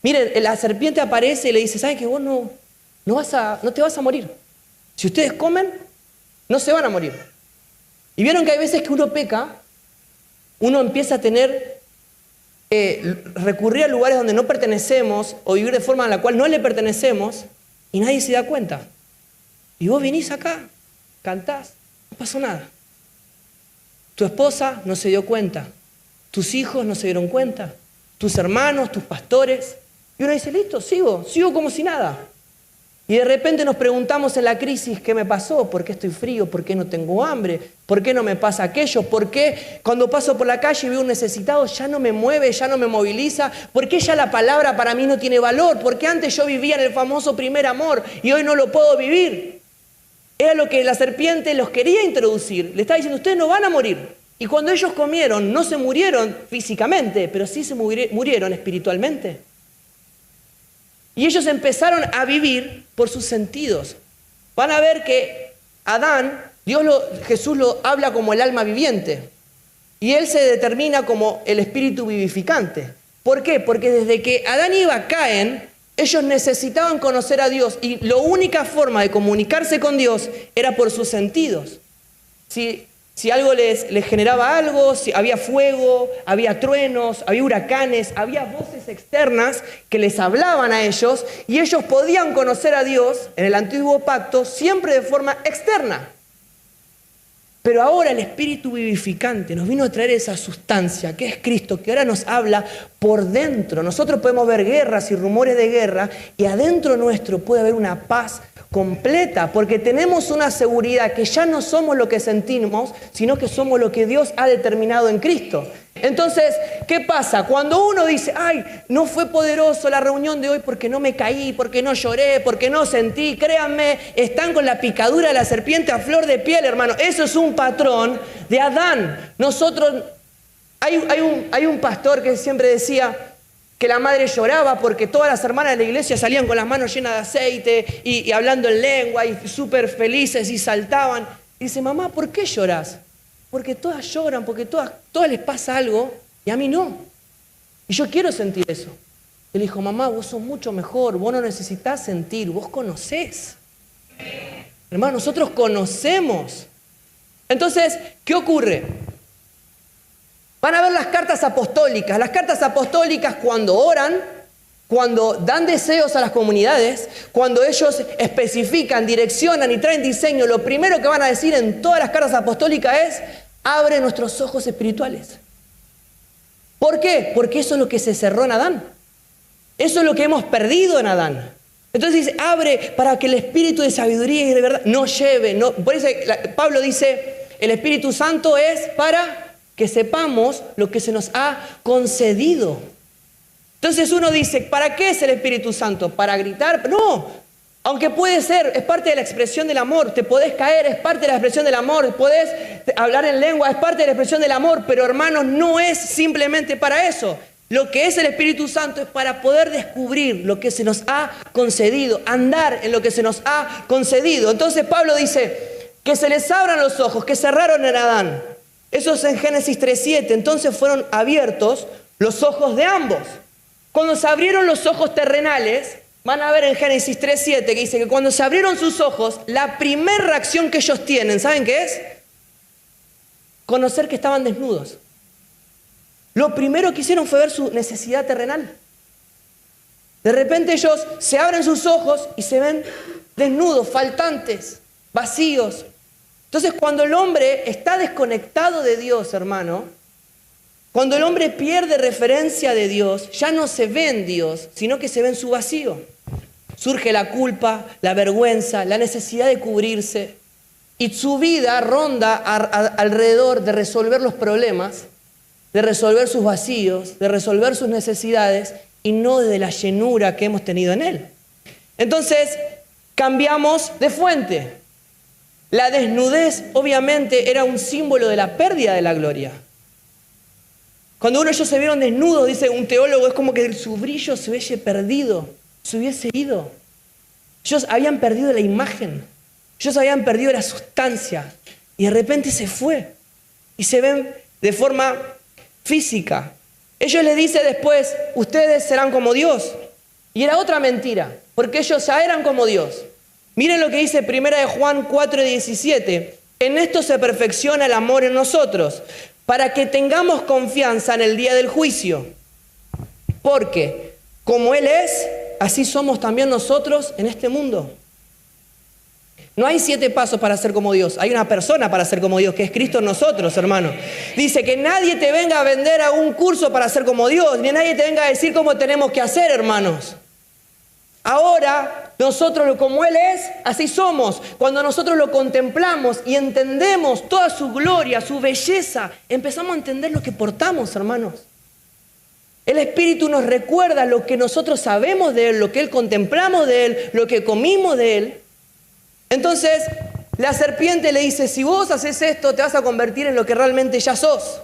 Miren, la serpiente aparece y le dice, ¿saben que vos no te vas a morir? Si ustedes comen, no se van a morir. Y vieron que hay veces que uno peca, uno empieza a recurrir a lugares donde no pertenecemos o vivir de forma en la cual no le pertenecemos y nadie se da cuenta. Y vos venís acá cantás, no pasó nada. Tu esposa no se dio cuenta, tus hijos no se dieron cuenta, tus hermanos, tus pastores. Y uno dice, listo, sigo como si nada. Y de repente nos preguntamos en la crisis, ¿qué me pasó? ¿Por qué estoy frío? ¿Por qué no tengo hambre? ¿Por qué no me pasa aquello? ¿Por qué cuando paso por la calle y veo un necesitado ya no me mueve, ya no me moviliza? ¿Por qué ya la palabra para mí no tiene valor? ¿Por qué antes yo vivía en el famoso primer amor y hoy no lo puedo vivir? Era lo que la serpiente los quería introducir. Le estaba diciendo, ustedes no van a morir. Y cuando ellos comieron, no se murieron físicamente, pero sí se murieron espiritualmente. Y ellos empezaron a vivir por sus sentidos. Van a ver que Adán, Jesús lo habla como el alma viviente. Y él se determina como el espíritu vivificante. ¿Por qué? Porque desde que Adán y Eva caen, ellos necesitaban conocer a Dios. Y la única forma de comunicarse con Dios era por sus sentidos. Si algo les generaba algo, si había fuego, había truenos, había huracanes, había voces externas que les hablaban a ellos y ellos podían conocer a Dios en el antiguo pacto siempre de forma externa. Pero ahora el Espíritu vivificante nos vino a traer esa sustancia que es Cristo, que ahora nos habla por dentro. Nosotros podemos ver guerras y rumores de guerra y adentro nuestro puede haber una paz completa, porque tenemos una seguridad que ya no somos lo que sentimos, sino que somos lo que Dios ha determinado en Cristo. Entonces, ¿qué pasa? Cuando uno dice, ay, no fue poderoso la reunión de hoy porque no me caí, porque no lloré, porque no sentí, créanme, están con la picadura de la serpiente a flor de piel, hermano. Eso es un patrón de Adán. Nosotros, hay un pastor que siempre decía que la madre lloraba porque todas las hermanas de la iglesia salían con las manos llenas de aceite y hablando en lengua y súper felices y saltaban. Y dice, mamá, ¿por qué lloras? Porque todas lloran, porque todas les pasa algo y a mí no. Y yo quiero sentir eso. Él dijo, mamá, vos sos mucho mejor, vos no necesitás sentir, vos conocés. Hermano, nosotros conocemos. Entonces, ¿qué ocurre? Van a ver las cartas apostólicas. Las cartas apostólicas cuando oran, cuando dan deseos a las comunidades, cuando ellos especifican, direccionan y traen diseño, lo primero que van a decir en todas las cartas apostólicas es, abre nuestros ojos espirituales. ¿Por qué? Porque eso es lo que se cerró en Adán. Eso es lo que hemos perdido en Adán. Entonces dice, abre para que el espíritu de sabiduría y de verdad nos lleve. Por eso Pablo dice, el Espíritu Santo es para que sepamos lo que se nos ha concedido. Entonces uno dice, ¿para qué es el Espíritu Santo? ¿Para gritar? No, aunque puede ser, es parte de la expresión del amor. Te podés caer, es parte de la expresión del amor. Podés hablar en lengua, es parte de la expresión del amor. Pero hermanos, no es simplemente para eso. Lo que es el Espíritu Santo es para poder descubrir lo que se nos ha concedido, andar en lo que se nos ha concedido. Entonces Pablo dice, que se les abran los ojos, que cerraron en Adán. Eso es en Génesis 3:7. Entonces fueron abiertos los ojos de ambos. Cuando se abrieron los ojos terrenales, van a ver en Génesis 3:7 que dice que cuando se abrieron sus ojos, la primera reacción que ellos tienen, ¿saben qué es? Conocer que estaban desnudos. Lo primero que hicieron fue ver su necesidad terrenal. De repente ellos se abren sus ojos y se ven desnudos, faltantes, vacíos. Entonces, cuando el hombre está desconectado de Dios, hermano, cuando el hombre pierde referencia de Dios, ya no se ve en Dios, sino que se ve en su vacío. Surge la culpa, la vergüenza, la necesidad de cubrirse, y su vida ronda alrededor de resolver los problemas, de resolver sus vacíos, de resolver sus necesidades, y no de la llenura que hemos tenido en Él. Entonces, cambiamos de fuente. La desnudez, obviamente, era un símbolo de la pérdida de la gloria. Cuando ellos se vieron desnudos, dice un teólogo, es como que su brillo se hubiese perdido, se hubiese ido. Ellos habían perdido la imagen, ellos habían perdido la sustancia, y de repente se fue, y se ven de forma física. Ellos les dicen después, ustedes serán como Dios. Y era otra mentira, porque ellos ya eran como Dios. Miren lo que dice 1 Juan 4:17. En esto se perfecciona el amor en nosotros, para que tengamos confianza en el día del juicio. Porque como Él es, así somos también nosotros en este mundo. No hay 7 pasos para ser como Dios. Hay una persona para ser como Dios, que es Cristo en nosotros, hermano. Dice que nadie te venga a vender a un curso para ser como Dios, ni nadie te venga a decir cómo tenemos que hacer, hermanos. Ahora, nosotros como Él es, así somos. Cuando nosotros lo contemplamos y entendemos toda su gloria, su belleza, empezamos a entender lo que portamos, hermanos. El Espíritu nos recuerda lo que nosotros sabemos de Él, lo que Él contemplamos de Él, lo que comimos de Él. Entonces, la serpiente le dice, si vos haces esto, te vas a convertir en lo que realmente ya sos.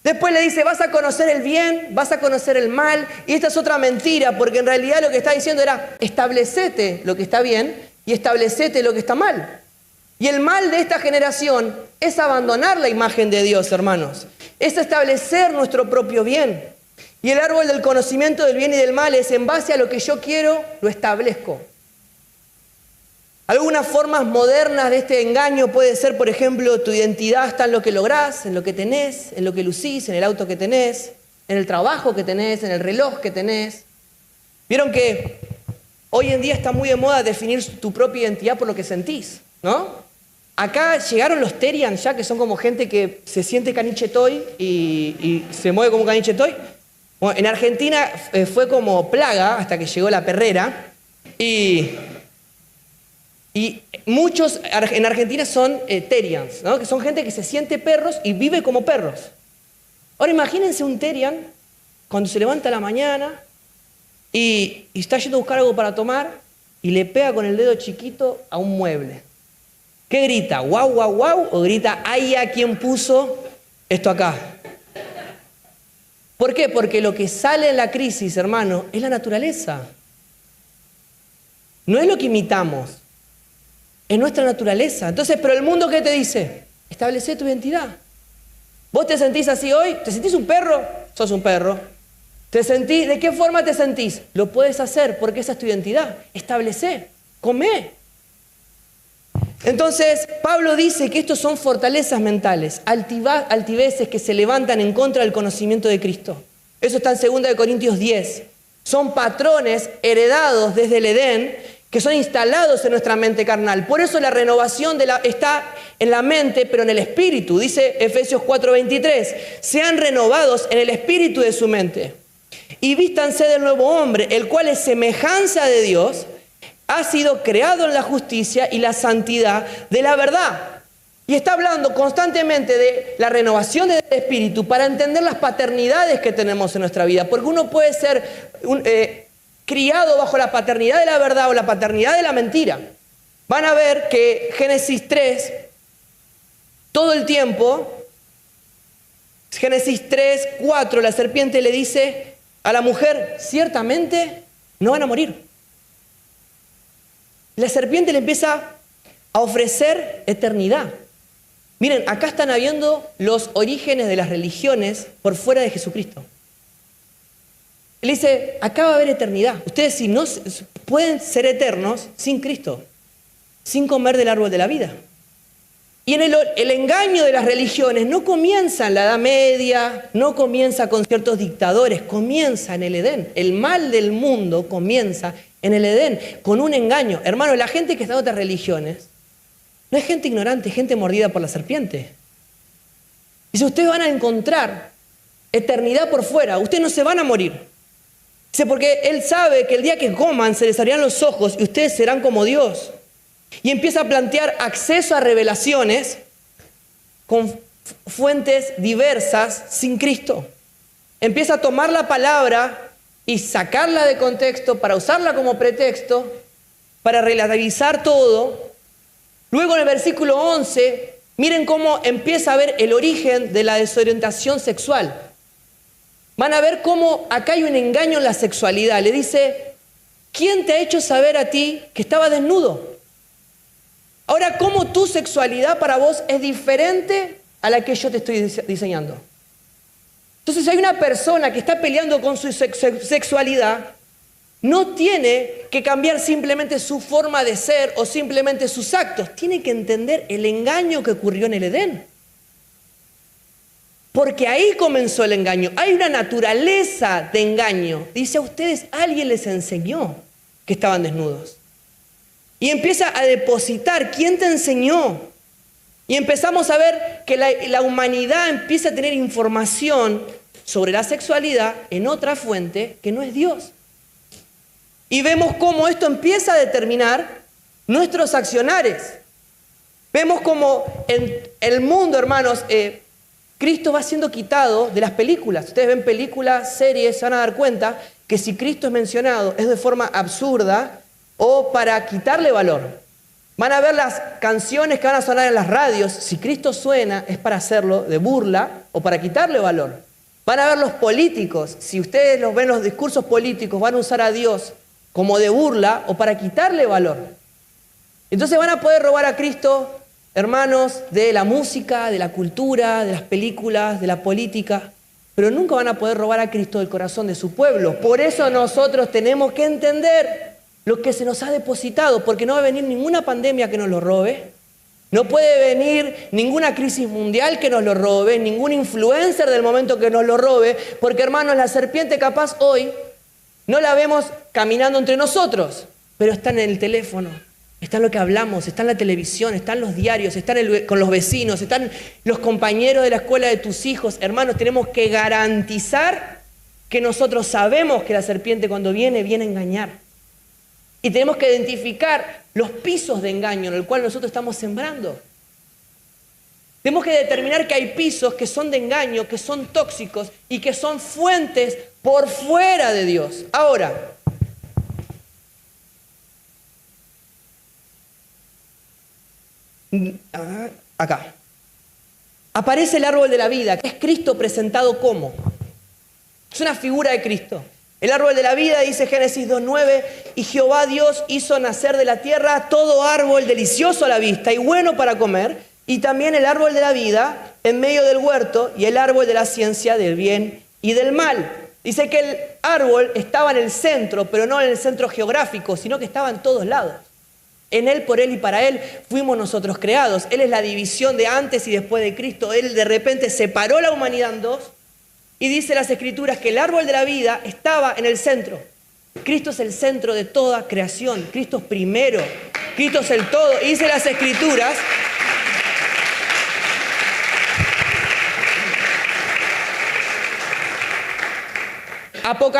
Después le dice, vas a conocer el bien, vas a conocer el mal. Y esta es otra mentira, porque en realidad lo que está diciendo era, establecete lo que está bien y establecete lo que está mal. Y el mal de esta generación es abandonar la imagen de Dios, hermanos. Es establecer nuestro propio bien. Y el árbol del conocimiento del bien y del mal es en base a lo que yo quiero, lo establezco. Algunas formas modernas de este engaño puede ser, por ejemplo, tu identidad está en lo que lográs, en lo que tenés, en lo que lucís, en el auto que tenés, en el trabajo que tenés, en el reloj que tenés. Vieron que hoy en día está muy de moda definir tu propia identidad por lo que sentís, ¿no? Acá llegaron los Terian ya, que son como gente que se siente caniche toy y se mueve como caniche toy. Bueno, en Argentina fue como plaga hasta que llegó la perrera y muchos en Argentina son Terians, ¿no? Que son gente que se siente perros y vive como perros. Ahora imagínense un Terian cuando se levanta a la mañana y está yendo a buscar algo para tomar y le pega con el dedo chiquito a un mueble. ¿Qué grita? ¿Guau, guau, guau? ¿O grita, ay, a quién puso esto acá? ¿Por qué? Porque lo que sale en la crisis, hermano, es la naturaleza. No es lo que imitamos. Es nuestra naturaleza. Entonces, pero el mundo, ¿qué te dice? Establece tu identidad. ¿Vos te sentís así hoy? ¿Te sentís un perro? Sos un perro. ¿De qué forma te sentís? Lo puedes hacer porque esa es tu identidad. Establecé, comé. Entonces, Pablo dice que estos son fortalezas mentales, altiveces que se levantan en contra del conocimiento de Cristo. Eso está en 2 Corintios 10. Son patrones heredados desde el Edén, que son instalados en nuestra mente carnal. Por eso la renovación está en la mente, pero en el espíritu. Dice Efesios 4:23, sean renovados en el espíritu de su mente y vístanse del nuevo hombre, el cual es semejanza de Dios, ha sido creado en la justicia y la santidad de la verdad. Y está hablando constantemente de la renovación del espíritu para entender las paternidades que tenemos en nuestra vida. Porque uno puede ser criado bajo la paternidad de la verdad o la paternidad de la mentira. Van a ver que Génesis 3, todo el tiempo, Génesis 3, 4, la serpiente le dice a la mujer, ciertamente no van a morir. La serpiente le empieza a ofrecer eternidad. Miren, acá están habiendo los orígenes de las religiones por fuera de Jesucristo. Él dice, acá va a haber eternidad. Ustedes si no pueden ser eternos sin Cristo, sin comer del árbol de la vida. Y en el engaño de las religiones no comienza en la Edad Media, no comienza con ciertos dictadores, comienza en el Edén. El mal del mundo comienza en el Edén, con un engaño. Hermano, la gente que está en otras religiones no es gente ignorante, es gente mordida por la serpiente. Dice, ustedes van a encontrar eternidad por fuera, ustedes no se van a morir. Dice, porque Él sabe que el día que coman se les abrirán los ojos y ustedes serán como Dios. Y empieza a plantear acceso a revelaciones con fuentes diversas sin Cristo. Empieza a tomar la palabra y sacarla de contexto para usarla como pretexto, para relativizar todo. Luego en el versículo 11, miren cómo empieza a ver el origen de la desorientación sexual. Van a ver cómo acá hay un engaño en la sexualidad. Le dice, ¿quién te ha hecho saber a ti que estaba desnudo? Ahora, ¿cómo tu sexualidad para vos es diferente a la que yo te estoy diseñando? Entonces, si hay una persona que está peleando con su sexualidad, no tiene que cambiar simplemente su forma de ser o simplemente sus actos. Tiene que entender el engaño que ocurrió en el Edén. Porque ahí comenzó el engaño. Hay una naturaleza de engaño. Dice a ustedes, alguien les enseñó que estaban desnudos. Y empieza a depositar. ¿Quién te enseñó? Y empezamos a ver que la humanidad empieza a tener información sobre la sexualidad en otra fuente que no es Dios. Y vemos cómo esto empieza a determinar nuestros accionares. Vemos cómo en el mundo, hermanos, Cristo va siendo quitado de las películas. Ustedes ven películas, series, se van a dar cuenta que si Cristo es mencionado es de forma absurda o para quitarle valor. Van a ver las canciones que van a sonar en las radios. Si Cristo suena es para hacerlo de burla o para quitarle valor. Van a ver los políticos. Si ustedes los ven los discursos políticos, van a usar a Dios como de burla o para quitarle valor. Entonces van a poder robar a Cristo, hermanos, de la música, de la cultura, de las películas, de la política, pero nunca van a poder robar a Cristo del corazón de su pueblo. Por eso nosotros tenemos que entender lo que se nos ha depositado, porque no va a venir ninguna pandemia que nos lo robe, no puede venir ninguna crisis mundial que nos lo robe, ningún influencer del momento que nos lo robe, porque hermanos, la serpiente capaz hoy no la vemos caminando entre nosotros, pero está en el teléfono, está en lo que hablamos, está en la televisión, está en los diarios, está con los vecinos, están los compañeros de la escuela de tus hijos. Hermanos, tenemos que garantizar que nosotros sabemos que la serpiente cuando viene a engañar. Y tenemos que identificar los pisos de engaño en el cual nosotros estamos sembrando. Tenemos que determinar que hay pisos que son de engaño, que son tóxicos y que son fuentes por fuera de Dios. Ahora, acá aparece el árbol de la vida, que es Cristo presentado como. Es una figura de Cristo. El árbol de la vida, dice Génesis 2:9, y Jehová Dios hizo nacer de la tierra todo árbol delicioso a la vista y bueno para comer, y también el árbol de la vida en medio del huerto y el árbol de la ciencia del bien y del mal. Dice que el árbol estaba en el centro, pero no en el centro geográfico, sino que estaba en todos lados. En Él, por Él y para Él fuimos nosotros creados. Él es la división de antes y después de Cristo. Él de repente separó la humanidad en dos. Y dice las Escrituras que el árbol de la vida estaba en el centro. Cristo es el centro de toda creación. Cristo es primero. Cristo es el todo. Y dice las Escrituras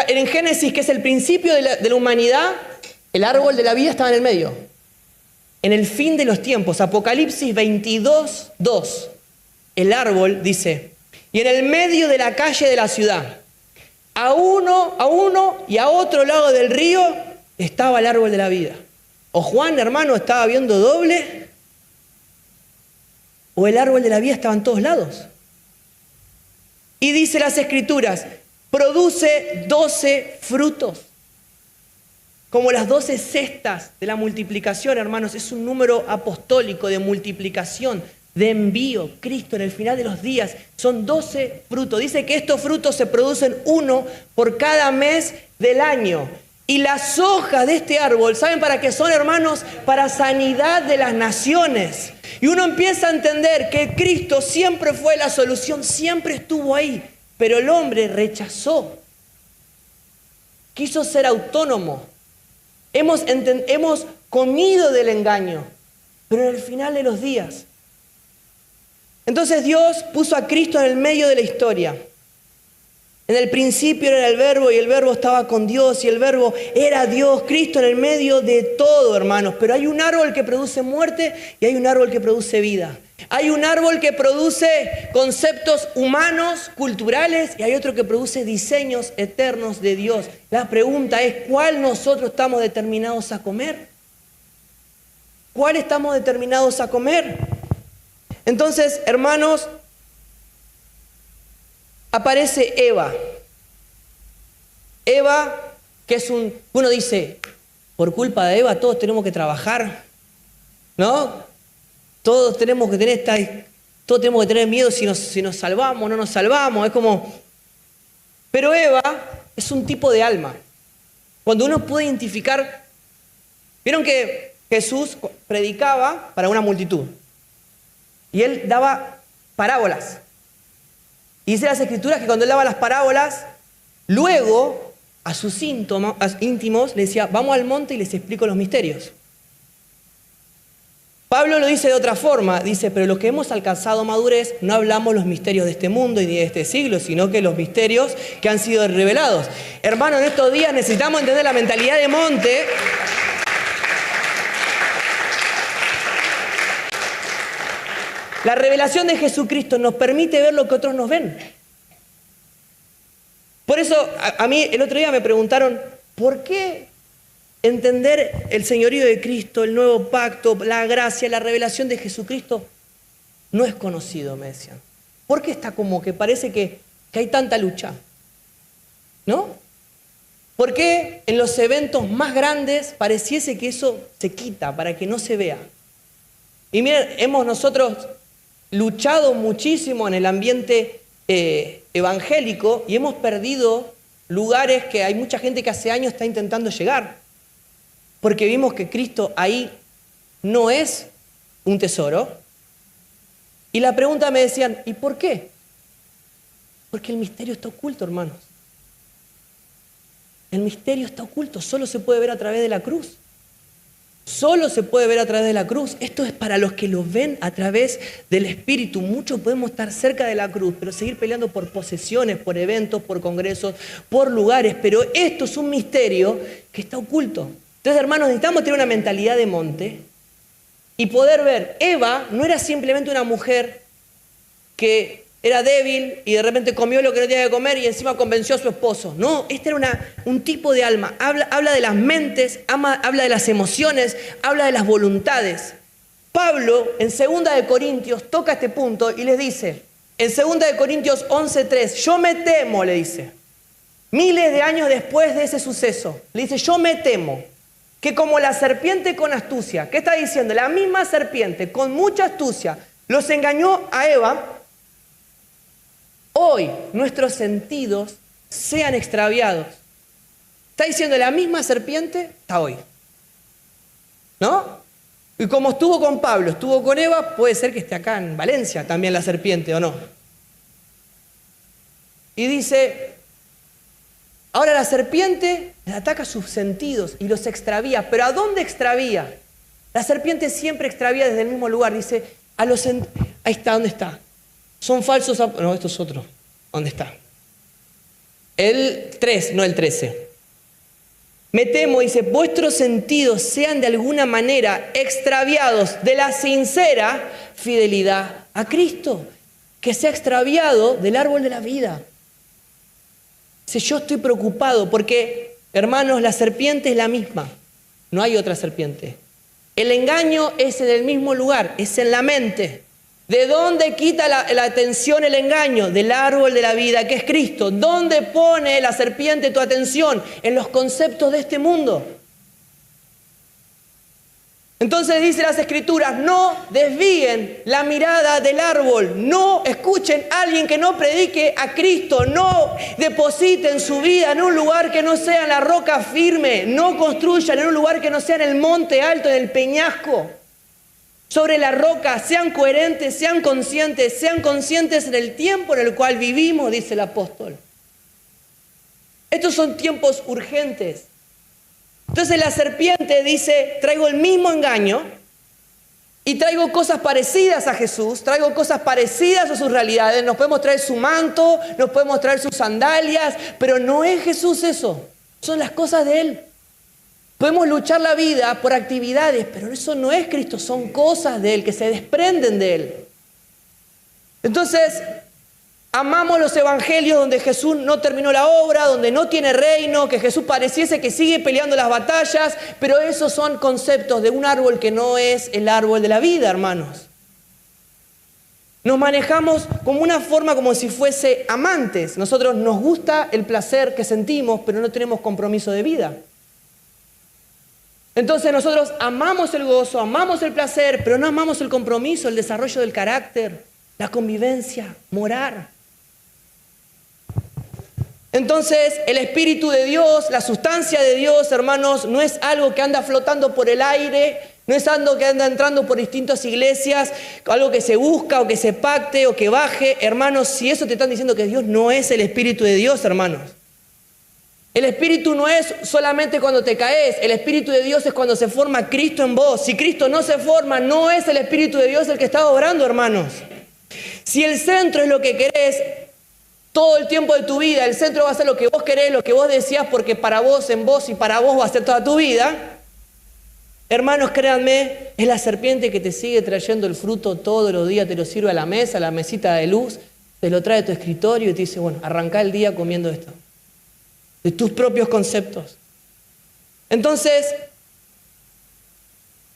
en Génesis, que es el principio de la humanidad, el árbol de la vida estaba en el medio. En el fin de los tiempos, Apocalipsis 22:2, el árbol dice: y en el medio de la calle de la ciudad, a uno y a otro lado del río, estaba el árbol de la vida. O Juan, hermano, estaba viendo doble, o el árbol de la vida estaba en todos lados. Y dice las Escrituras, produce 12 frutos. Como las 12 cestas de la multiplicación, hermanos, es un número apostólico de multiplicación, de envío. Cristo en el final de los días son 12 frutos. Dice que estos frutos se producen uno por cada mes del año. Y las hojas de este árbol, ¿saben para qué son, hermanos? Para sanidad de las naciones. Y uno empieza a entender que Cristo siempre fue la solución, siempre estuvo ahí, pero el hombre rechazó. Quiso ser autónomo. Hemos comido del engaño, pero en el final de los días. Entonces Dios puso a Cristo en el medio de la historia. En el principio era el Verbo y el Verbo estaba con Dios y el Verbo era Dios. Cristo en el medio de todo, hermanos. Pero hay un árbol que produce muerte y hay un árbol que produce vida. Hay un árbol que produce conceptos humanos, culturales, y hay otro que produce diseños eternos de Dios. La pregunta es, ¿cuál nosotros estamos determinados a comer? ¿Cuál estamos determinados a comer? Entonces, hermanos, aparece Eva. Eva, que es uno dice, por culpa de Eva todos tenemos que trabajar, ¿no? Todos tenemos que tener miedo si nos salvamos o no nos salvamos. Es como... Pero Eva es un tipo de alma. Cuando uno puede identificar... Vieron que Jesús predicaba para una multitud. Y él daba parábolas. Y dice las Escrituras que cuando él daba las parábolas, luego a sus íntimos le decía, vamos al monte y les explico los misterios. Pablo lo dice de otra forma, dice, pero los que hemos alcanzado madurez no hablamos los misterios de este mundo y de este siglo, sino que los misterios que han sido revelados. Hermanos, en estos días necesitamos entender la mentalidad de monte. La revelación de Jesucristo nos permite ver lo que otros nos ven. Por eso, a mí el otro día me preguntaron, ¿por qué entender el señorío de Cristo, el nuevo pacto, la gracia, la revelación de Jesucristo no es conocido? Me decían. ¿Por qué está como que parece que hay tanta lucha? ¿No? ¿Por qué en los eventos más grandes pareciese que eso se quita para que no se vea? Y miren, hemos nosotros luchado muchísimo en el ambiente evangélico y hemos perdido lugares que hay mucha gente que hace años está intentando llegar. Porque vimos que Cristo ahí no es un tesoro. Y la pregunta me decían, ¿y por qué? Porque el misterio está oculto, hermanos. El misterio está oculto, solo se puede ver a través de la cruz. Solo se puede ver a través de la cruz. Esto es para los que lo ven a través del Espíritu. Muchos podemos estar cerca de la cruz, pero seguir peleando por posesiones, por eventos, por congresos, por lugares. Pero esto es un misterio que está oculto. Entonces, hermanos, necesitamos tener una mentalidad de monte y poder ver. Eva no era simplemente una mujer que era débil y de repente comió lo que no tenía que comer y encima convenció a su esposo. No, este era un tipo de alma. Habla de las mentes, habla de las emociones, habla de las voluntades. Pablo, en 2 de Corintios, toca este punto y les dice, en 2 de Corintios 11:3, yo me temo, le dice, miles de años después de ese suceso, le dice, yo me temo que como la serpiente con astucia, ¿qué está diciendo? La misma serpiente con mucha astucia los engañó a Eva, hoy nuestros sentidos sean extraviados. Está diciendo la misma serpiente, está hoy. ¿No? Y como estuvo con Pablo, estuvo con Eva, puede ser que esté acá en Valencia también la serpiente, ¿o no? Y dice, ahora la serpiente les ataca sus sentidos y los extravía. ¿Pero a dónde extravía? La serpiente siempre extravía desde el mismo lugar. Dice, ahí está, ¿dónde está? Son falsos. No, esto es otro. ¿Dónde está? El 3, no el 13. Me temo, dice, vuestros sentidos sean de alguna manera extraviados de la sincera fidelidad a Cristo, que se ha extraviado del árbol de la vida. Dice, yo estoy preocupado porque, hermanos, la serpiente es la misma. No hay otra serpiente. El engaño es en el mismo lugar, es en la mente. ¿De dónde quita la atención el engaño? Del árbol de la vida, que es Cristo. ¿Dónde pone la serpiente tu atención? En los conceptos de este mundo. Entonces dice las Escrituras, no desvíen la mirada del árbol, no escuchen a alguien que no predique a Cristo, no depositen su vida en un lugar que no sea en la roca firme, no construyan en un lugar que no sea en el monte alto, en el peñasco. Sobre la roca, sean coherentes, sean conscientes en el tiempo en el cual vivimos, dice el apóstol. Estos son tiempos urgentes. Entonces la serpiente dice, traigo el mismo engaño y traigo cosas parecidas a Jesús, traigo cosas parecidas a sus realidades. Nos podemos traer su manto, nos podemos traer sus sandalias, pero no es Jesús eso, son las cosas de Él. Podemos luchar la vida por actividades, pero eso no es Cristo, son cosas de Él que se desprenden de Él. Entonces, amamos los evangelios donde Jesús no terminó la obra, donde no tiene reino, que Jesús pareciese que sigue peleando las batallas, pero esos son conceptos de un árbol que no es el árbol de la vida, hermanos. Nos manejamos como una forma como si fuese amantes. Nosotros nos gusta el placer que sentimos, pero no tenemos compromiso de vida. Entonces nosotros amamos el gozo, amamos el placer, pero no amamos el compromiso, el desarrollo del carácter, la convivencia, morar. Entonces el Espíritu de Dios, la sustancia de Dios, hermanos, no es algo que anda flotando por el aire, no es algo que anda entrando por distintas iglesias, algo que se busca o que se pacte o que baje. Hermanos, si eso te están diciendo que Dios no es el Espíritu de Dios, hermanos. El Espíritu no es solamente cuando te caes, el Espíritu de Dios es cuando se forma Cristo en vos. Si Cristo no se forma, no es el Espíritu de Dios el que está obrando, hermanos. Si el centro es lo que querés todo el tiempo de tu vida, el centro va a ser lo que vos querés, lo que vos deseás, porque para vos, en vos y para vos va a ser toda tu vida. Hermanos, créanme, es la serpiente que te sigue trayendo el fruto todos los días, te lo sirve a la mesa, a la mesita de luz, te lo trae a tu escritorio y te dice, bueno, arrancá el día comiendo esto. De tus propios conceptos. Entonces,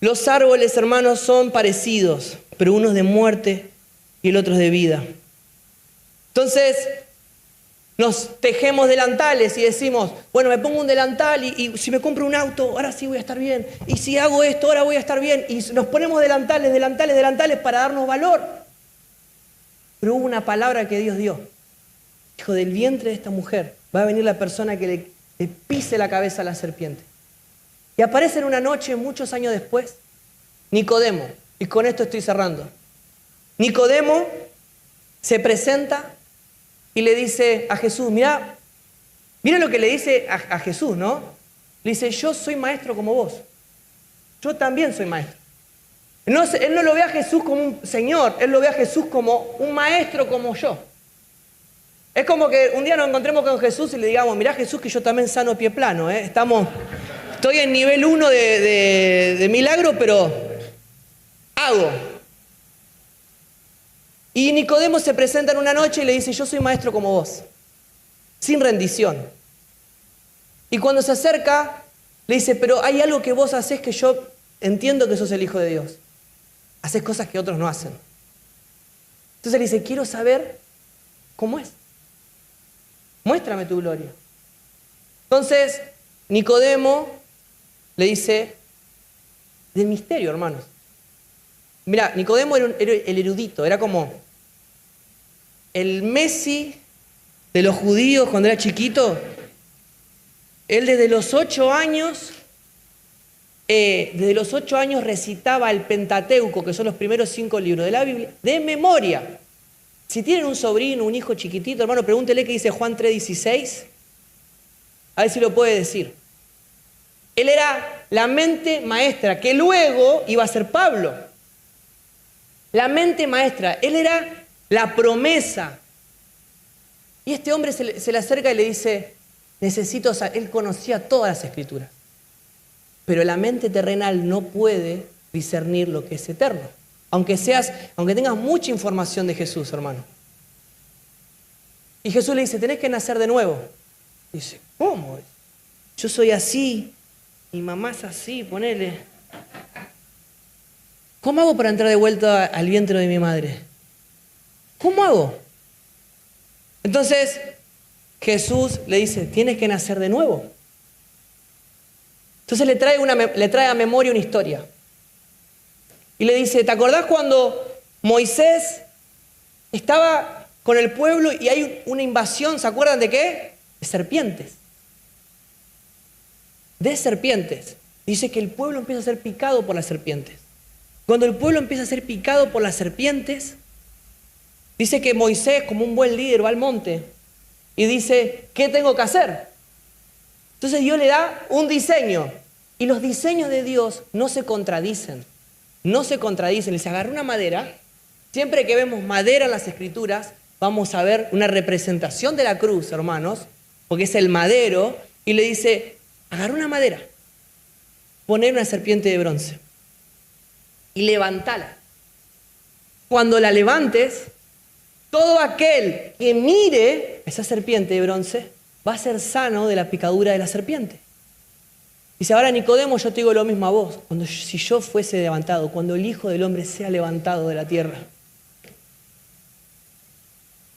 los árboles, hermanos, son parecidos, pero uno es de muerte y el otro es de vida. Entonces, nos tejemos delantales y decimos, bueno, me pongo un delantal y si me compro un auto, ahora sí voy a estar bien. Y si hago esto, ahora voy a estar bien. Y nos ponemos delantales para darnos valor. Pero hubo una palabra que Dios dio. Dijo, del vientre de esta mujer va a venir la persona que le pise la cabeza a la serpiente. Y aparece en una noche, muchos años después, Nicodemo. Y con esto estoy cerrando. Nicodemo se presenta y le dice a Jesús, mira lo que le dice a Jesús, ¿no? Le dice, yo soy maestro como vos. Yo también soy maestro. Él no lo ve a Jesús como un señor, él lo ve a Jesús como un maestro como yo. Es como que un día nos encontremos con Jesús y le digamos, mirá Jesús que yo también sano pie plano, estoy en nivel 1 de milagro, pero hago. Y Nicodemo se presenta en una noche y le dice, yo soy maestro como vos, sin rendición. Y cuando se acerca, le dice, pero hay algo que vos hacés que yo entiendo que sos el Hijo de Dios. Haces cosas que otros no hacen. Entonces le dice, quiero saber cómo es. Muéstrame tu gloria. Entonces, Nicodemo le dice, del misterio, hermanos. Mira, Nicodemo era el erudito, era como el Messi de los judíos cuando era chiquito. Él desde los 8 años recitaba el Pentateuco, que son los primeros 5 libros de la Biblia, de memoria. Si tienen un sobrino, un hijo chiquitito, hermano, pregúntele qué dice Juan 3:16. A ver si lo puede decir. Él era la mente maestra, que luego iba a ser Pablo. La mente maestra, él era la promesa. Y este hombre se le acerca y le dice, él conocía todas las escrituras. Pero la mente terrenal no puede discernir lo que es eterno. Aunque tengas mucha información de Jesús, hermano. Y Jesús le dice, tenés que nacer de nuevo. Y dice, ¿cómo? Yo soy así, mi mamá es así, ponele. ¿Cómo hago para entrar de vuelta al vientre de mi madre? ¿Cómo hago? Entonces, Jesús le dice, tienes que nacer de nuevo. Entonces le trae a memoria una historia. Y le dice, ¿te acordás cuando Moisés estaba con el pueblo y hay una invasión? ¿Se acuerdan de qué? De serpientes. De serpientes. Dice que el pueblo empieza a ser picado por las serpientes. Cuando el pueblo empieza a ser picado por las serpientes, dice que Moisés, como un buen líder, va al monte y dice, ¿qué tengo que hacer? Entonces Dios le da un diseño. Y los diseños de Dios no se contradicen. No se contradicen. Les agarra una madera. Siempre que vemos madera en las Escrituras, vamos a ver una representación de la cruz, hermanos, porque es el madero. Y le dice, agarra una madera, poner una serpiente de bronce y levantala. Cuando la levantes, todo aquel que mire esa serpiente de bronce va a ser sano de la picadura de la serpiente. Dice, ahora Nicodemo, yo te digo lo mismo a vos. Si yo fuese levantado, cuando el Hijo del Hombre sea levantado de la tierra,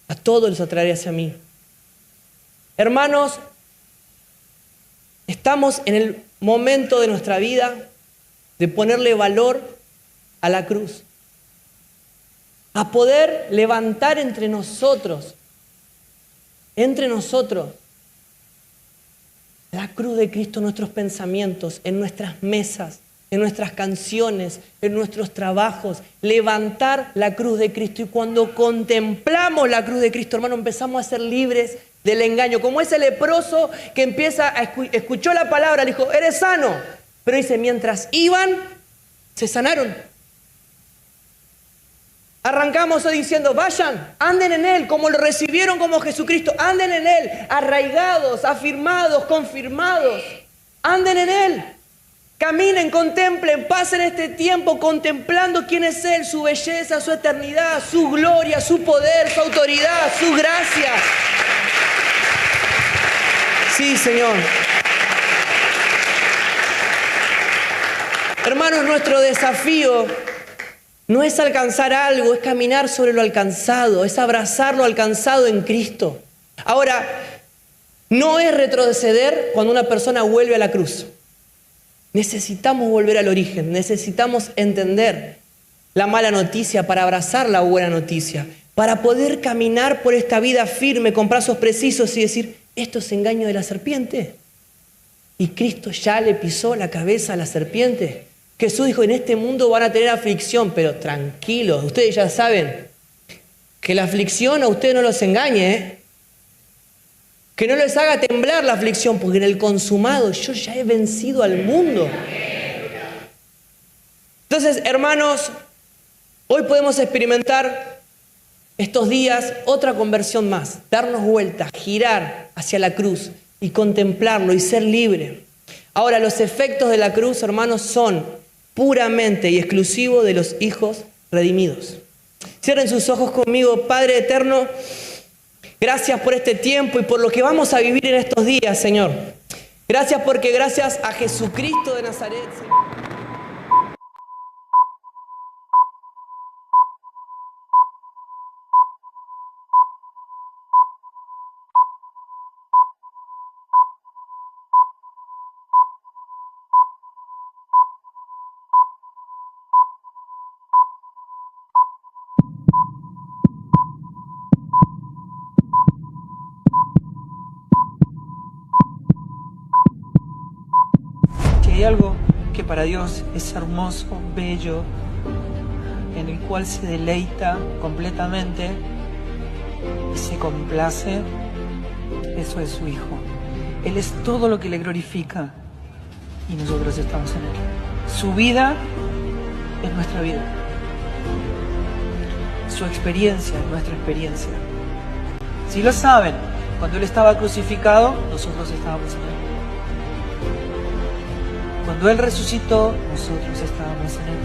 a todos los atraeré hacia mí. Hermanos, estamos en el momento de nuestra vida de ponerle valor a la cruz. A poder levantar entre nosotros, la cruz de Cristo en nuestros pensamientos, en nuestras mesas, en nuestras canciones, en nuestros trabajos. Levantar la cruz de Cristo. Y cuando contemplamos la cruz de Cristo, hermano, empezamos a ser libres del engaño, como ese leproso que escuchó la palabra, le dijo, eres sano. Pero dice, mientras iban, se sanaron. Arrancamos hoy diciendo, vayan, anden en Él, como lo recibieron como Jesucristo, anden en Él, arraigados, afirmados, confirmados, anden en Él. Caminen, contemplen, pasen este tiempo contemplando quién es Él, su belleza, su eternidad, su gloria, su poder, su autoridad, su gracia. Sí, Señor. Hermanos, nuestro desafío no es alcanzar algo, es caminar sobre lo alcanzado, es abrazar lo alcanzado en Cristo. Ahora, no es retroceder cuando una persona vuelve a la cruz. Necesitamos volver al origen, necesitamos entender la mala noticia para abrazar la buena noticia, para poder caminar por esta vida firme, con brazos precisos y decir, esto es engaño de la serpiente. Y Cristo ya le pisó la cabeza a la serpiente. Jesús dijo, en este mundo van a tener aflicción, pero tranquilos, ustedes ya saben que la aflicción a ustedes no los engañe, ¿eh? Que no les haga temblar la aflicción, porque en el consumado yo ya he vencido al mundo. Entonces, hermanos, hoy podemos experimentar estos días otra conversión más, darnos vuelta, girar hacia la cruz y contemplarlo y ser libre. Ahora, los efectos de la cruz, hermanos, son puramente y exclusivos de los hijos redimidos. Cierren sus ojos conmigo. Padre eterno, gracias por este tiempo y por lo que vamos a vivir en estos días, Señor. Gracias porque gracias a Jesucristo de Nazaret, Señor. Hay algo que para Dios es hermoso, bello, en el cual se deleita completamente y se complace, eso es su Hijo. Él es todo lo que le glorifica y nosotros estamos en Él. Su vida es nuestra vida. Su experiencia es nuestra experiencia. Si lo saben, cuando Él estaba crucificado, nosotros estábamos en Él. Cuando Él resucitó, nosotros estábamos en Él.